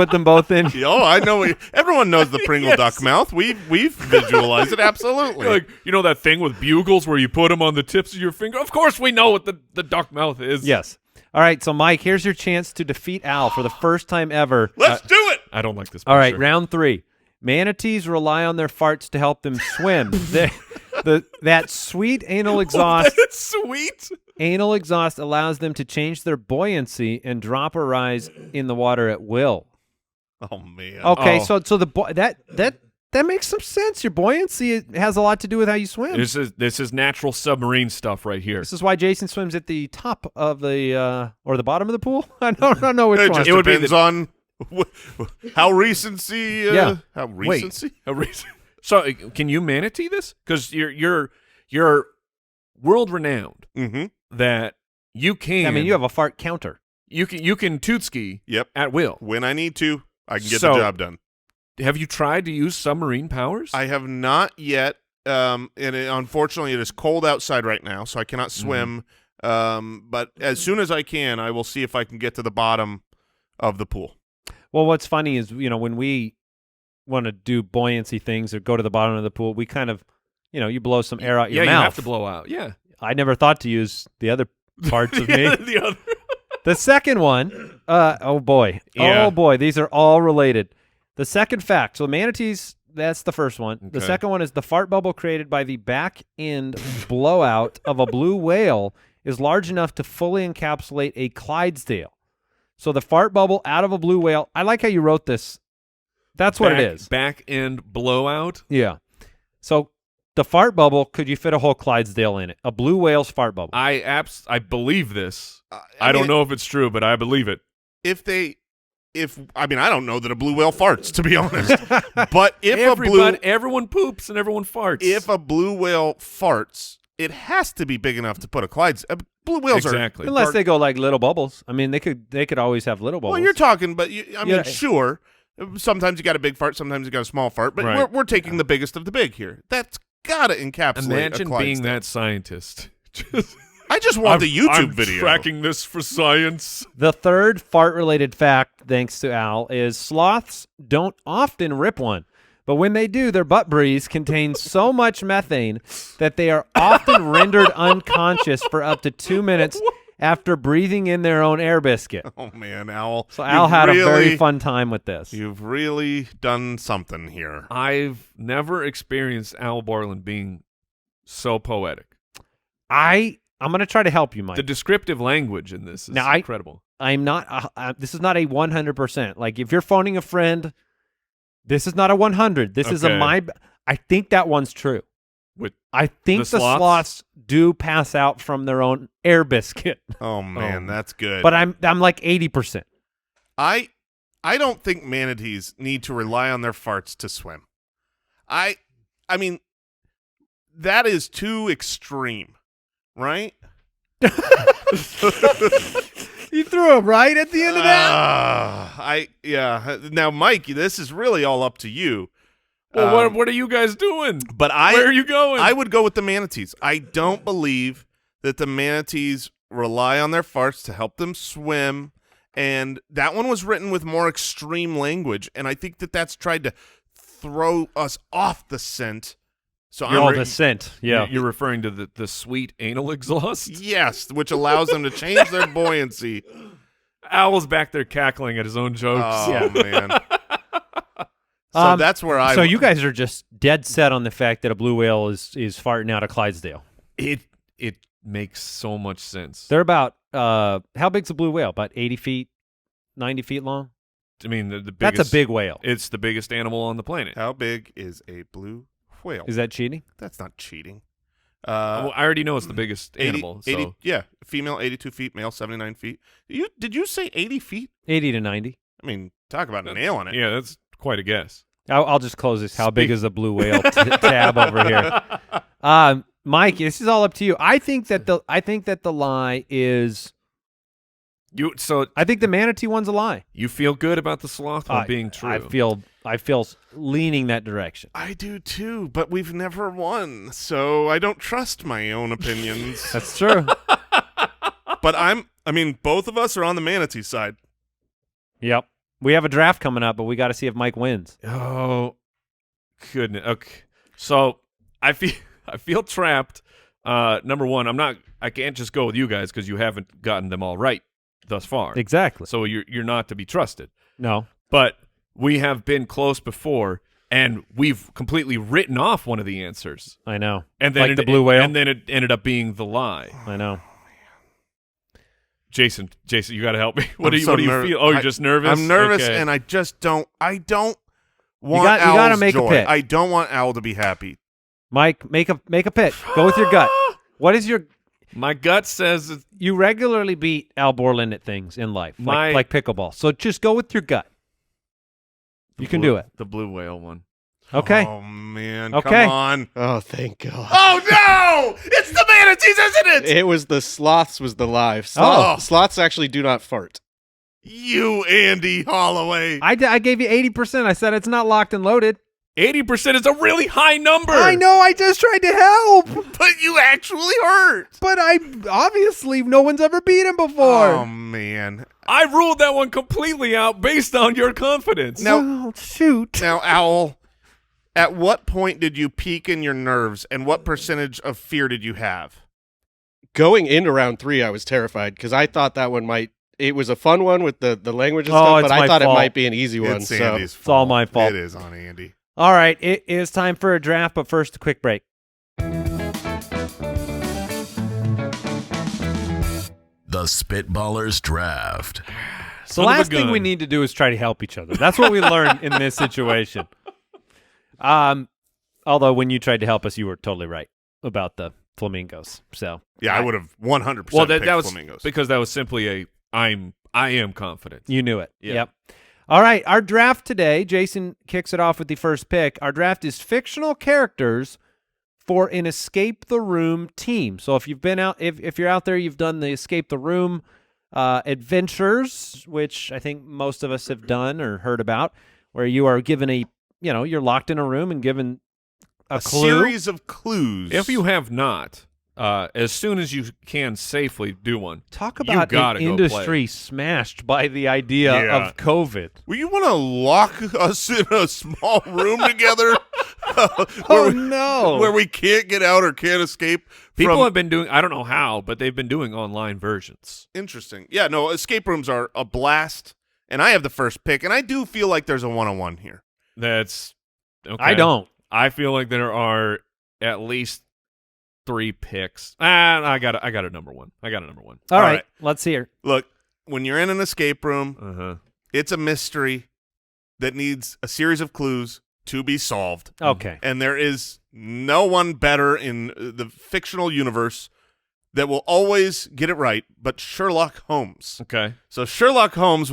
them both in. Oh, I know. Everyone knows the Pringle Yes. duck mouth. We've visualized it absolutely. Like, you know that thing with bugles where you put them on the tips of your finger? Of course we know what the duck mouth is. Yes. All right, so Mike, here's your chance to defeat Al for the first time ever. Let's do it. I don't like this All right, picture. round 3. Manatees rely on their farts to help them swim. That sweet anal exhaust. That's sweet. Anal exhaust allows them to change their buoyancy and drop or rise in the water at will. Oh man. Okay, Oh. so that makes some sense. Your buoyancy has a lot to do with how you swim. This is natural submarine stuff right here. This is why Jason swims at the top of the or the bottom of the pool. I don't know which It one. just It would be depends on how recency. Yeah. How recency? So can you manatee this? Because you're world renowned Mm-hmm. that you can. I mean, you have a fart counter. you can toot ski Yep. at will. When I need to, I can get So- the job done. Have you tried to use submarine powers? I have not yet. And unfortunately, it is cold outside right now, so I cannot swim But as soon as I can, I will see if I can get to the bottom of the pool. Well, what's funny is, when we want to do buoyancy things or go to the bottom of the pool, we kind of, you blow some air out your mouth. Yeah, you have to blow out. Yeah. I never thought to use the other parts of me. The other. The second one, oh boy, these are all related. The second fact, so manatees, that's the first one. Okay. The second one is the fart bubble created by the back end blowout of a blue whale is large enough to fully encapsulate a Clydesdale. So the fart bubble out of a blue whale, I like how you wrote this. That's what it is. Back end blowout. Yeah. So the fart bubble, could you fit a whole Clydesdale in it? A blue whale's fart bubble. I believe this. I don't mean, know if it's true, but I believe it. I don't know that a blue whale farts, to be honest. But if everyone poops and everyone farts. If a blue whale farts, it has to be big enough to put a Clydesdale. Blue whales exactly. Unless they go like little bubbles. I mean, they could always have little bubbles. Well, you're talking, but sure. Sometimes you got a big fart, sometimes you got a small fart, but Right. we're taking the biggest of the big here. That's gotta encapsulate. Imagine a being Clydesdale. that scientist. I just want the YouTube I'm video. tracking this for science. The third fart-related fact, thanks to Al, is sloths don't often rip one. But when they do, their butt breeze contains so much methane that they are often rendered unconscious for up to 2 minutes after breathing in their own air biscuit. Oh man, Al. So Al had a very fun time with this. You've really done something here. I've never experienced Al Borland being so poetic. I'm going to try to help you, Mike. The descriptive language in this is incredible. I'm not. This is not a 100%. Like if you're phoning a friend, this is not a 100. This is a my. I think that one's true. I think the sloths do pass out from their own air biscuit. Oh man, that's good. But I'm like 80%. I don't think manatees need to rely on their farts to swim. I mean, that is too extreme, right? You threw him right at the end of that? Now, Mike, this is really all up to you. Well, what are you guys doing? But where are you going? I would go with the manatees. I don't believe that the manatees rely on their farts to help them swim. And that one was written with more extreme language, and I think that's tried to throw us off the scent. So the scent. Yeah, you're referring to the sweet anal exhaust. Yes, which allows them to change their buoyancy. Owl's back there cackling at his own jokes. Oh man. So that's where So you guys are just dead set on the fact that a blue whale is farting out a Clydesdale. It makes so much sense. They're about how big's a blue whale? About 80 feet, 90 feet long? I mean, the biggest. That's a big whale. It's the biggest animal on the planet. How big is a blue whale? Is that cheating? That's not cheating. Well, I already know it's the biggest animal. 80, yeah, female 82 feet, male 79 feet. Did you say 80 feet? 80 to 90. I mean, talk about nailing it. Yeah, that's quite a guess. I'll just close this. How big is a blue whale tab over here? Mike, this is all up to you. I think that the lie is. I think the manatee one's a lie. You feel good about the sloth one being true. I feel leaning that direction. I do too, but we've never won, so I don't trust my own opinions. That's true. But both of us are on the manatee side. Yep. We have a draft coming up, but we got to see if Mike wins. Oh, goodness. Okay. So I feel trapped. Number one, I can't just go with you guys because you haven't gotten them all right thus far. Exactly. So you're not to be trusted. No. But we have been close before, and we've completely written off one of the answers. I know. And then like the blue whale? And then it ended up being the lie. I know. Jason, you got to help me. What do you feel? Oh, you're just nervous? I'm nervous, okay. and I don't want you gotta make joy. a pick. I don't want Al to be happy. Mike, make a pick. Go with your gut. What is your... My gut says... You regularly beat Al Borland at things in life, like pickleball. So just go with your gut. You can do it. The blue whale one. Okay. Oh, man. Okay. Come on. Oh, thank God. Oh, no! It's the manatees, isn't it? It was the sloths was the lie. Oh. Sloths actually do not fart. You, Andy Holloway. I gave you 80%. I said it's not locked and loaded. 80% is a really high number. I know. I just tried to help, But you actually hurt. but obviously no one's ever beat him before. Oh, man. I ruled that one completely out based on your confidence. Now- Well, shoot. Now, Owl, at what point did you peak in your nerves, and what percentage of fear did you have? Going into round 3, I was terrified because I thought that one might. It was a fun one with the language and Oh, stuff, it's but I my thought fault. it might be an easy one. It's So Andy's fault. It's all my fault. It is on Andy. All right, it is time for a draft, but first a quick break. The Spitballers Draft. The Son of a last thing we gun. need to do is try to help each other. That's what we learned in this situation. Although when you tried to help us, you were totally right about the flamingos. So Yeah, I would have 100% Well, picked that was flamingos. because that was simply I am confident. you knew it. Yeah. Yep. All right, our draft today, Jason kicks it off with the first pick. Our draft is fictional characters for an escape the room team. So if you've been out, if you're out there, you've done the escape the room adventures, which I think most of us have done or heard about, where you are given you're locked in a room and given a clue. series of clues. If you have not, as soon as you can safely do one, Talk you about gotta an go industry smashed by the idea Yeah. of COVID. Well, you want to lock us in a small room together? Oh, no. Where we can't get out or can't escape people from... have been doing. I don't know how, but they've been doing online versions. Interesting. Yeah, no, escape rooms are a blast, and I have the first pick, and I do feel like there's a one-on-one here. That's okay. I don't. I feel like there are at least 3 picks. I got a number one. All right, let's hear. Look, when you're in an escape room, Uh-huh. it's a mystery that needs a series of clues to be solved. Okay. And there is no one better in the fictional universe that will always get it right but Sherlock Holmes. Okay. So Sherlock Holmes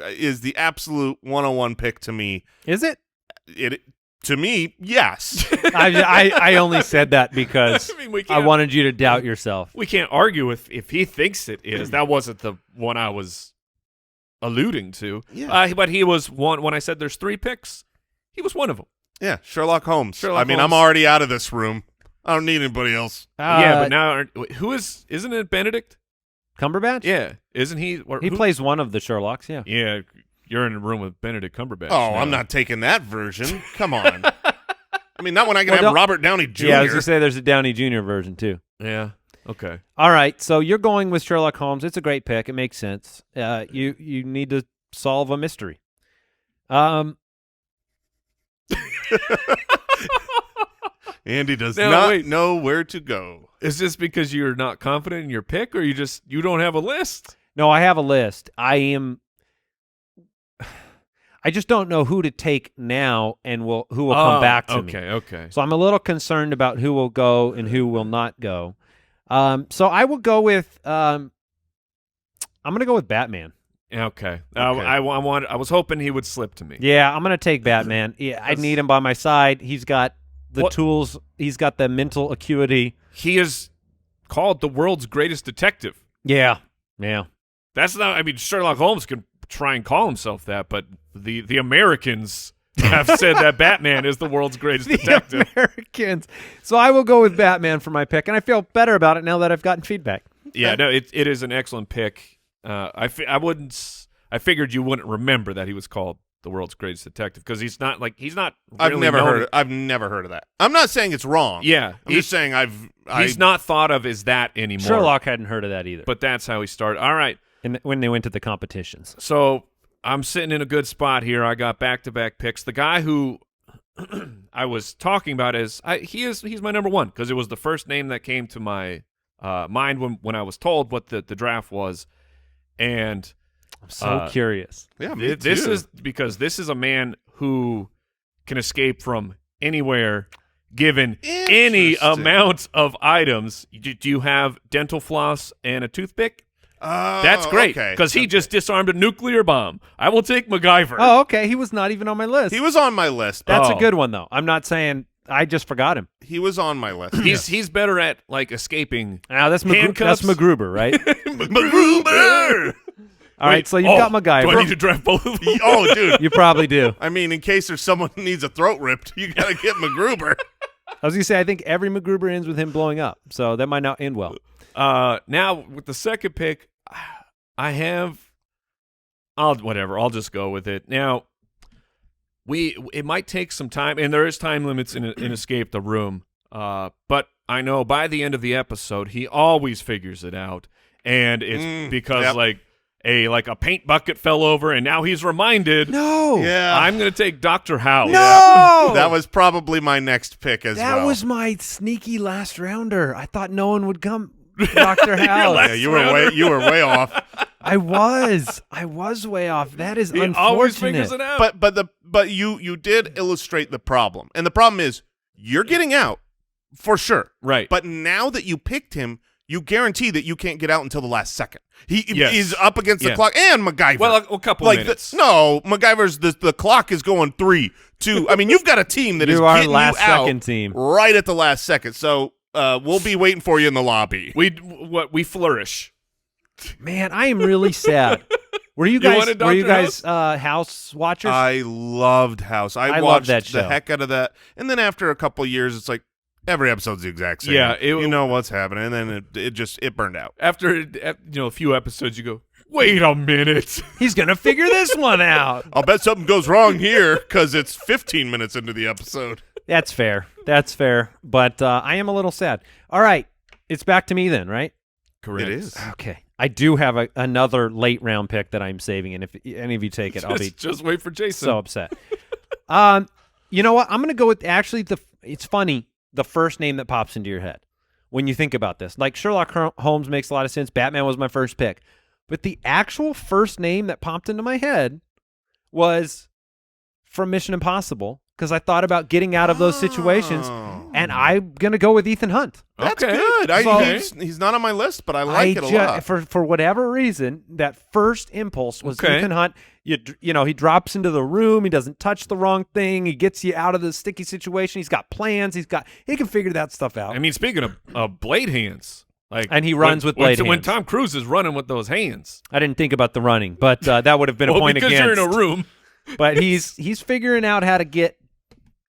is the absolute 101 pick to me. Is it? To me, yes. I only said that because I mean, we I can't. wanted you to doubt yourself. We can't argue if he thinks it is. That wasn't the one I was alluding to. Yeah. But he was one. When I said there's 3 picks, he was one of them. Yeah, Sherlock Holmes. Sherlock I mean, Holmes. I'm already out of this room. I don't need anybody else. Yeah, but now isn't it Benedict? Cumberbatch? Yeah, isn't he? Or He who- plays one of the Sherlocks, yeah. Yeah, you're in a room with Benedict Cumberbatch. Oh, now. I'm not taking that version. Come on. I mean, not when I can Well, have don't- Robert Downey Jr. Yeah, I was going to say there's a Downey Jr. version, too. Yeah. Okay. All right, so you're going with Sherlock Holmes. It's a great pick. It makes sense. You need to solve a mystery. Andy does Now, not wait. know where to go. Is this because you're not confident in your pick, or you don't have a list? No, I have a list. I just don't know who to take now and who will come back to me. Okay. So I'm a little concerned about who will go and who will not go. So I will go with I'm going to go with Batman. Okay. Okay. I was hoping he would slip to me. Yeah, I'm going to take Batman. Yeah, I need him by my side. He's got the What- tools. He's got the mental acuity. He is called the world's greatest detective. Yeah. That's not. I mean, Sherlock Holmes can try and call himself that, but the Americans have said that Batman is the world's greatest detective. Americans. So I will go with Batman for my pick, and I feel better about it now that I've gotten feedback. Yeah, no, it is an excellent pick. I figured you wouldn't remember that he was called the world's greatest detective because he's not really I've never known- heard of that. I'm not saying it's wrong. Yeah, I'm just saying he's not thought of as that anymore. Sherlock hadn't heard of that either. but that's how he started. All right, And when they went to the competitions. so I'm sitting in a good spot here. I got back-to-back picks. The guy who I was talking about he's my number one because it was the first name that came to my mind when I was told what the draft was, and I'm so curious. Yeah, me this too. is because this is a man who can escape from anywhere given any Interesting. amount of items. Do you have dental floss and a toothpick? Oh, That's great okay. because he just disarmed a nuclear bomb. I will take MacGyver. Oh, okay. He was not even on my list. He was on my list. That's Oh. a good one, though. I'm not saying I just forgot him. He was on my list. He's better at like escaping. Now that's Handcuffs? MacGruber, right? MacGruber. All right, so you've got MacGyver. Do I need to draft both of them? Oh, dude. You probably do. I mean, in case there's someone who needs a throat ripped, you got to get MacGruber. I was going to say, I think every MacGruber ends with him blowing up, so that might not end well. Now, with the second pick, I have I'll just go with it. Now, it might take some time, and there is time limits in Escape the Room, but I know by the end of the episode, he always figures it out, and it's because, like a paint bucket fell over, and now he's reminded, No. Yeah. I'm going to take Dr. House. No. That was probably my next pick as well. That was my sneaky last rounder. I thought no one would come. Dr. House. Yeah, you were way off. I was way off. That is He unfortunate. always figures it out. But you did illustrate the problem. And the problem is you're getting out for sure. Right. But now that you picked him, you guarantee that you can't get out until the last second. He Yes. is up against the Yeah. clock, and MacGyver. Well, a couple like minutes. no, MacGyver's the clock is going 3, 2. I mean, you've got a team that is You are getting last you out second team. right at the last second. So we'll be waiting for you in the lobby. We flourish. Man, I am really sad. Were you guys wanted Dr. House watchers? I loved House. I love watched that the show. heck out of that. And then after a couple of years, it's like every episode's the exact same. Yeah, you know what's happening. And then it burned out. After a few episodes, you go, wait a minute. He's going to figure this one out. I'll bet something goes wrong here because it's 15 minutes into the episode. That's fair. But I am a little sad. All right. It's back to me then, right? Correct. It is. Okay. I do have another late round pick that I'm saving, and if any of you take it, I'll be Just wait for Jason. so upset. You know what? I'm going to go with it's funny, the first name that pops into your head when you think about this. Like Sherlock Holmes makes a lot of sense. Batman was my first pick. But the actual first name that popped into my head was from Mission Impossible, because I thought about getting out of those situations, and I'm going to go with Ethan Hunt. That's Okay. good. He's not on my list, but I like it a lot. For whatever reason, that first impulse was Okay. Ethan Hunt. You know, he drops into the room. He doesn't touch the wrong thing. He gets you out of the sticky situation. He's got plans. He can figure that stuff out. I mean, speaking of blade hands, And he runs with blade when hands. Tom Cruise is running with those hands. I didn't think about the running, but that would have been a point because against. you're in a room. But he's figuring out how to get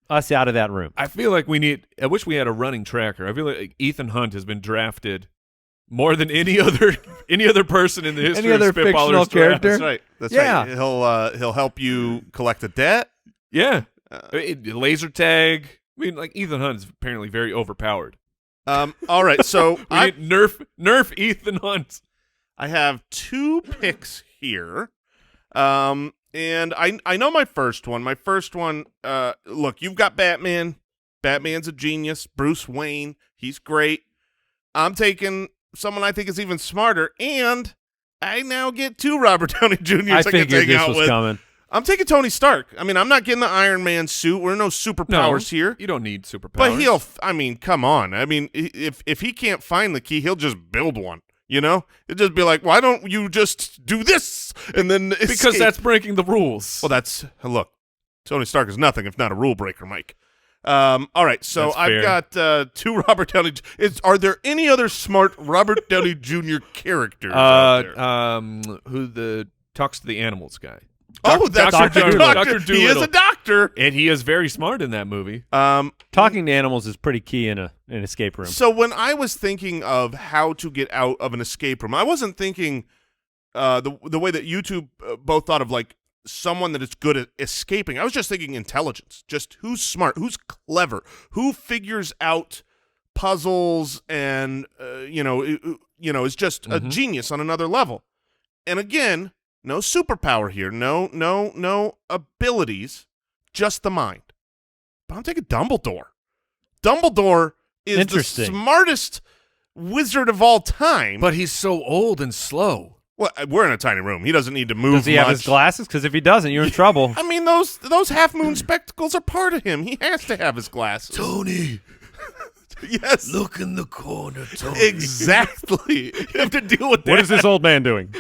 us out of that room. I feel like I wish we had a running tracker. I feel like Ethan Hunt has been drafted more than any other person in the history Any other of Spitballers fictional Draft. character? That's right. That's Yeah. right. He'll help you collect a debt. Yeah. Laser tag. I mean, like, Ethan Hunt is apparently very overpowered. All right. So We need nerf Ethan Hunt. I have 2 picks here. And I know my first one. My first one, look, you've got Batman. Batman's a genius. Bruce Wayne, he's great. I'm taking someone I think is even smarter, and I now get 2 Robert Downey Jr.'s I I can figured take this out was with. coming. I'm taking Tony Stark. I mean, I'm not getting the Iron Man suit. We're no superpowers here. You don't need superpowers. But I mean, come on. I mean, if he can't find the key, he'll just build one. You know, it'd just be like, why don't you just do this and then escape? Because that's breaking the rules. Well, look, Tony Stark is nothing if not a rule breaker, Mike. All right, so That's I've fair. got 2 Robert Downey. Are there any other smart Robert Downey Jr. characters out there? Who talks to the animals guy. Oh, that's Dr. right. Dolittle. Doctor. Dr. He is a Dolittle. doctor. And he is very smart in that movie. Talking to animals is pretty key in an escape room. So when I was thinking of how to get out of an escape room, I wasn't thinking the way that you two both thought of, like, someone that is good at escaping. I was just thinking intelligence, just who's smart, who's clever, who figures out puzzles, and is just a genius on another level. And again, no superpower here, no abilities, just the mind. But I'm taking Dumbledore. Dumbledore is the Interesting. smartest wizard of all time. But he's so old and slow. Well, we're in a tiny room. He doesn't need to move Does he have much. his glasses? Because if he doesn't, you're in trouble. I mean, those half-moon spectacles are part of him. He has to have his glasses. Tony, Yes. look in the corner, Tony. Exactly. You have to deal with that. What is this old man doing?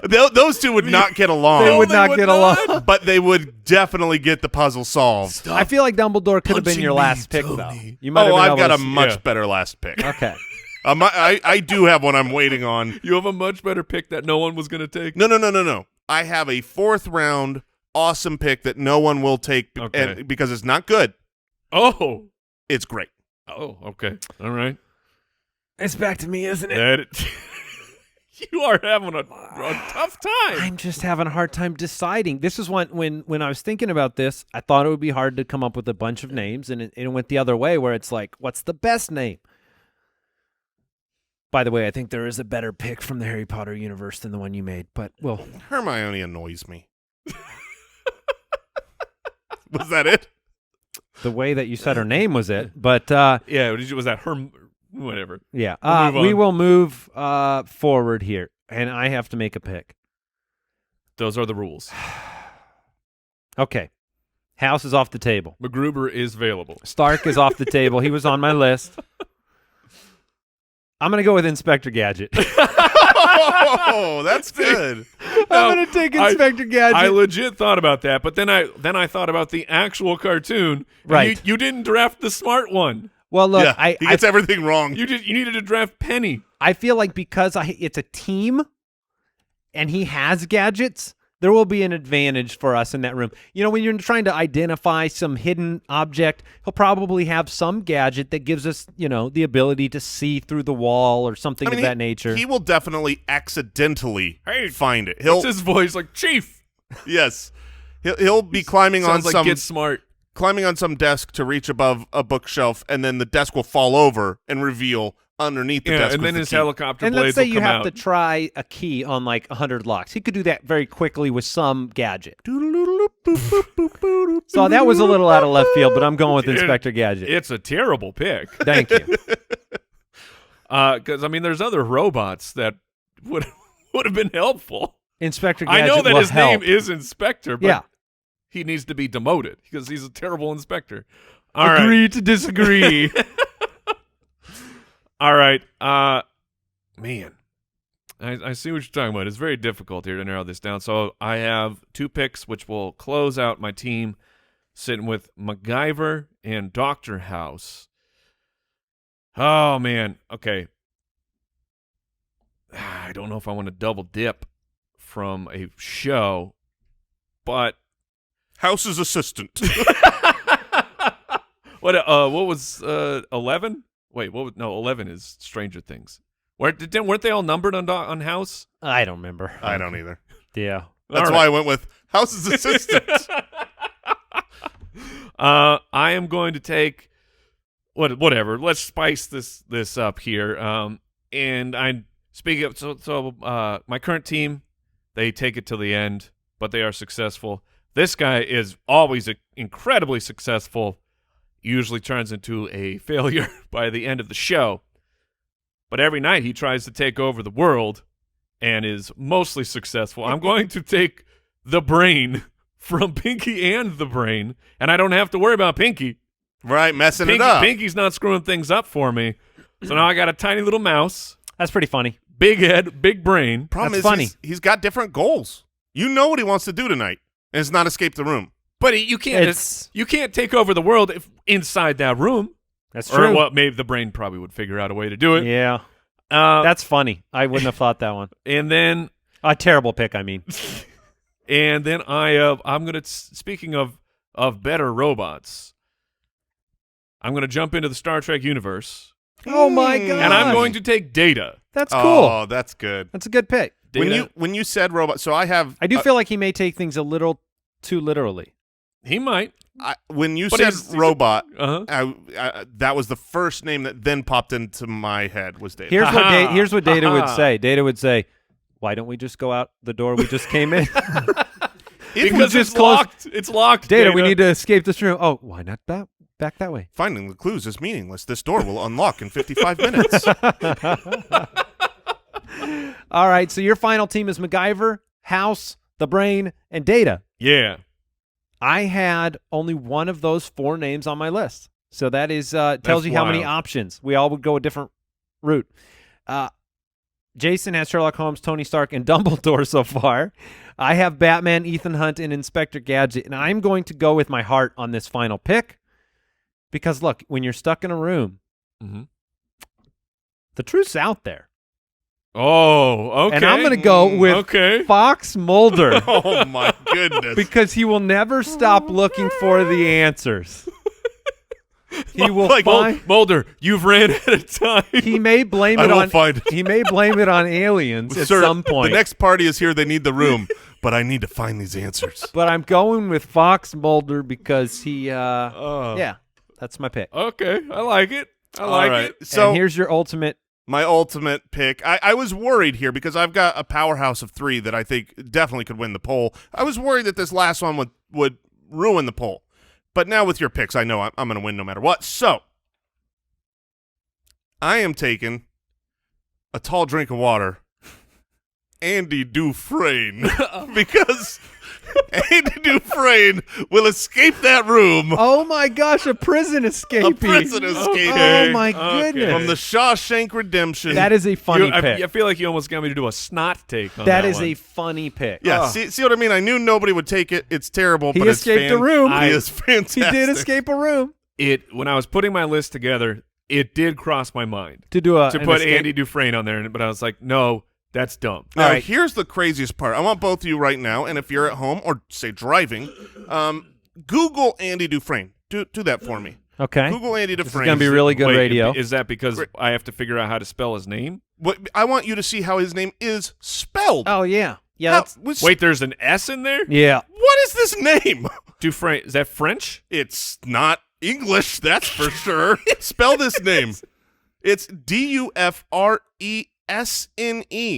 Those two would not get along. They would not get along. But they would definitely get the puzzle solved. I feel like Dumbledore could have been punching your me, last pick, Tony. though. You might have Oh, been I've able got to a much better last pick. Okay. I do have one I'm waiting on. You have a much better pick that no one was going to take? No. I have a 4th round awesome pick that no one will take because it's not good. Oh. It's great. Oh, okay. All right. It's back to me, isn't it? You are having a tough time. I'm just having a hard time deciding. This is when I was thinking about this, I thought it would be hard to come up with a bunch of names, and it went the other way where it's like, what's the best name? By the way, I think there is a better pick from the Harry Potter universe than the one you made, but well. Hermione annoys me. Was that it? The way that you said her name was it, but yeah, was that her? Whatever. Yeah, we will move forward here, and I have to make a pick. Those are the rules. Okay, House is off the table. MacGruber is available. Stark is off the table. He was on my list. I'm going to go with Inspector Gadget. Oh, that's good. I'm going to take Inspector Gadget. I legit thought about that, but then I thought about the actual cartoon. Right. You didn't draft the smart one. Well, look, yeah, he gets everything wrong. You needed to draft Penny. I feel like because it's a team and he has gadgets, there will be an advantage for us in that room. You know, when you're trying to identify some hidden object, he'll probably have some gadget that gives us, the ability to see through the wall or something of that nature. He will definitely accidentally find it. What's his voice like? Chief. Yes. He'll be climbing on like some Get Smart. Climbing on some desk to reach above a bookshelf, and then the desk will fall over and reveal underneath the desk. And then his helicopter blades will come out. And let's say you have out. to try a key on like 100 locks. He could do that very quickly with some gadget. So that was a little out of left field, but I'm going with Inspector Gadget. It's a terrible pick. Thank you. Because, there's other robots that would have been helpful. Inspector Gadget I know that will his help. name is Inspector, but yeah. he needs to be demoted because he's a terrible inspector. Agree to disagree. All right. Man, I see what you're talking about. It's very difficult here to narrow this down. So I have 2 picks, which will close out my team, sitting with MacGyver and Dr. House. Oh, man. Okay. I don't know if I want to double dip from a show, but House's assistant. What was 11? Wait, 11 is Stranger Things. Weren't they all numbered on House? I don't remember. I don't either. Yeah. That's why I went with House's assistant. I am going to take whatever. Let's spice this up here. And I'm speaking of so my current team, they take it to the end, but they are successful. This guy is always incredibly successful, usually turns into a failure by the end of the show. But every night he tries to take over the world and is mostly successful. I'm going to take the Brain from Pinky and the Brain, and I don't have to worry about Pinky. Right, messing it up. Pinky's not screwing things up for me. So now I got a tiny little mouse. That's pretty funny. Big head, big brain. Problem That's is funny. He's got different goals. You know what he wants to do tonight, and it's not escape the room. But you can't take over the world inside that room. That's true. Or what? Maybe the Brain probably would figure out a way to do it. Yeah. That's funny. I wouldn't have thought that one. And then a terrible pick, I mean. And then I'm gonna speaking of better robots, I'm gonna jump into the Star Trek universe. Oh my god! And I'm going to take Data. That's cool. Oh, that's good. That's a good pick. Data. When you said robot, so I have. I do feel like he may take things a little too literally. He might. When you But said he's robot, Uh-huh. that was the first name that then popped into my head was Data. Here's what Data would say. Data would say, "Why don't we just go out the door we just came in?" Because it's locked. It's locked. Data, we need to escape this room. Oh, why not back that way? Finding the clues is meaningless. This door will unlock in 55 minutes. All right, so your final team is MacGyver, House, the Brain, and Data. Yeah. I had only one of those 4 names on my list. So that is tells you how many options. We all would go a different route. Jason has Sherlock Holmes, Tony Stark, and Dumbledore so far. I have Batman, Ethan Hunt, and Inspector Gadget, and I'm going to go with my heart on this final pick because, look, when you're stuck in a room, The truth's out there. Oh, okay. And I'm going to go with Fox Mulder. Oh, my goodness. Because he will never stop looking for the answers. He will Like, find Mulder, you've ran out of time. He may blame I it will on find it. He may blame it on aliens at Sir, some point. the next party is here. They need the room, but I need to find these answers. But I'm going with Fox Mulder because he yeah, that's my pick. Okay, I like it. I like it. So and here's your ultimate. My ultimate pick. I was worried here because I've got a powerhouse of 3 that I think definitely could win the poll. I was worried that this last one would ruin the poll. But now with your picks, I know I'm going to win no matter what. So I am taking a tall drink of water, Andy Dufresne, because Andy Dufresne will escape that room. Oh my gosh, a prison escapee. A prison escapee. Oh my goodness. From the Shawshank Redemption. That is a funny pick. I feel like you almost got me to do a snot take on that That is one. a funny pick. Yeah, see what I mean? I knew nobody would take it. It's terrible, He but escaped a room. He is fantastic. He did escape a room When I was putting my list together, it did cross my mind to do to put Andy Dufresne on there, but I was like, no, that's dumb. Now, All right. here's the craziest part. I want both of you right now, and if you're at home or, say, driving, Google Andy Dufresne. Do that for me. Okay. Google Andy This is Dufresne. going to be really good Wait, radio. Is that because I have to figure out how to spell his name? I want you to see how his name is spelled. Oh, yeah. Yeah. How- That's, was- Wait, there's an S in there? yeah. What is this name? Dufresne, is that French? It's not English, that's for sure. Spell this name. It's Dufresne.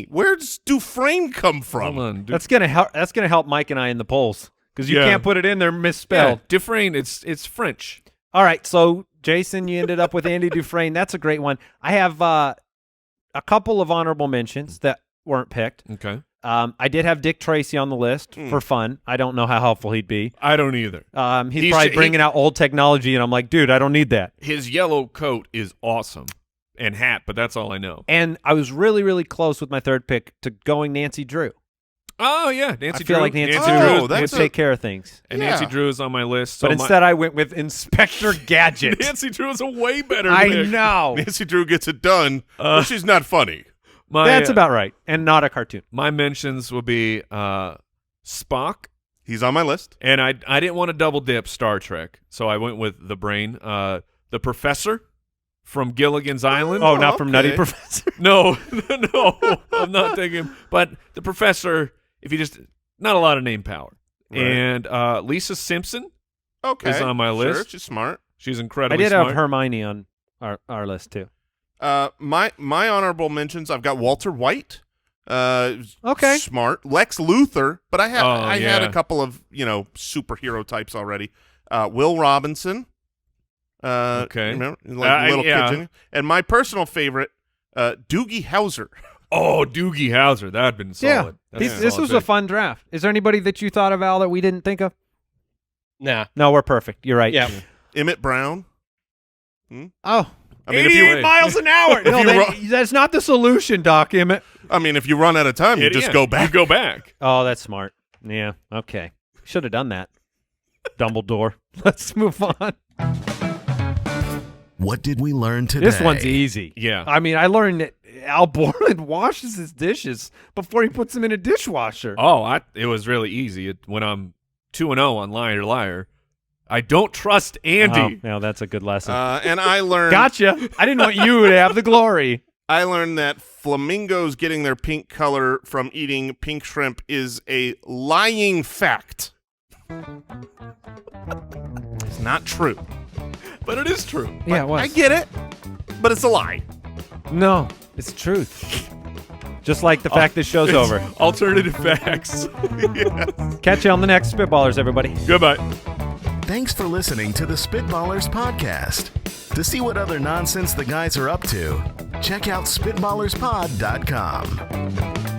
Where does Dufresne come from? Hold on. That's going to help. That's going to help Mike and I in the polls because you Yeah. can't put it in there misspelled. Yeah, Dufresne, it's French. All right, so Jason, you ended up with Andy Dufresne. That's a great one. I have a couple of honorable mentions that weren't picked. Okay. I did have Dick Tracy on the list for fun. I don't know how helpful he'd be. I don't either. He's probably bringing out old technology, and I'm like, dude, I don't need that. His yellow coat is awesome. And hat, but that's all I know. And I was really, really close with my third pick to going Nancy Drew. Oh, yeah. Nancy I feel Drew. like Nancy Drew Drew that's would take care of things. And Yeah. Nancy Drew is on my list. So But instead, I went with Inspector Gadget. Nancy Drew is a way better I pick. know. Nancy Drew gets it done, but she's not funny. That's about right. And not a cartoon. My mentions will be Spock. He's on my list. And I didn't want to double dip Star Trek, so I went with the brain. The Professor from Gilligan's Island. Oh, not from okay. Nutty Professor. No, I'm not thinking. But the Professor, if you just not a lot of name power. Right. And Lisa Simpson Okay. is on my Sure, list. she's smart. She's I incredibly did smart. have Hermione on our list, too. My honorable mentions, I've got Walter White. Okay. Smart. Lex Luthor, but I had yeah. a couple of, superhero types already. Will Robinson. Okay. Remember? Like little yeah. kid. And my personal favorite, Doogie Howser. Oh, Doogie Howser. That had been solid. Yeah. That's This solid was pick. a fun draft. Is there anybody that you thought of, Al, that we didn't think of? Nah. No, we're perfect. You're right. Yeah. Emmett Brown. Oh. I mean, if you 88 miles an hour. No, that's not the solution, Doc Emmett. if you run out of time, you just go back. You go back. Oh, that's smart. Yeah. Okay. Should have done that. Dumbledore. Let's move on. What did we learn today? This one's easy. Yeah. I mean, I learned that Al Borland washes his dishes before he puts them in a dishwasher. Oh, it was really easy. When I'm 2-0 on Liar Liar, I don't trust Andy. Oh, no, that's a good lesson. And I learned Gotcha. I didn't want you to have the glory. I learned that flamingos getting their pink color from eating pink shrimp is a lying fact. It's not true. But it is true. Yeah, it was. I get it, but it's a lie. No, it's truth. Just like the fact this show's over. Alternative facts. Catch you on the next Spitballers, everybody. Goodbye. Thanks for listening to the Spitballers podcast. To see what other nonsense the guys are up to, check out SpitballersPod.com.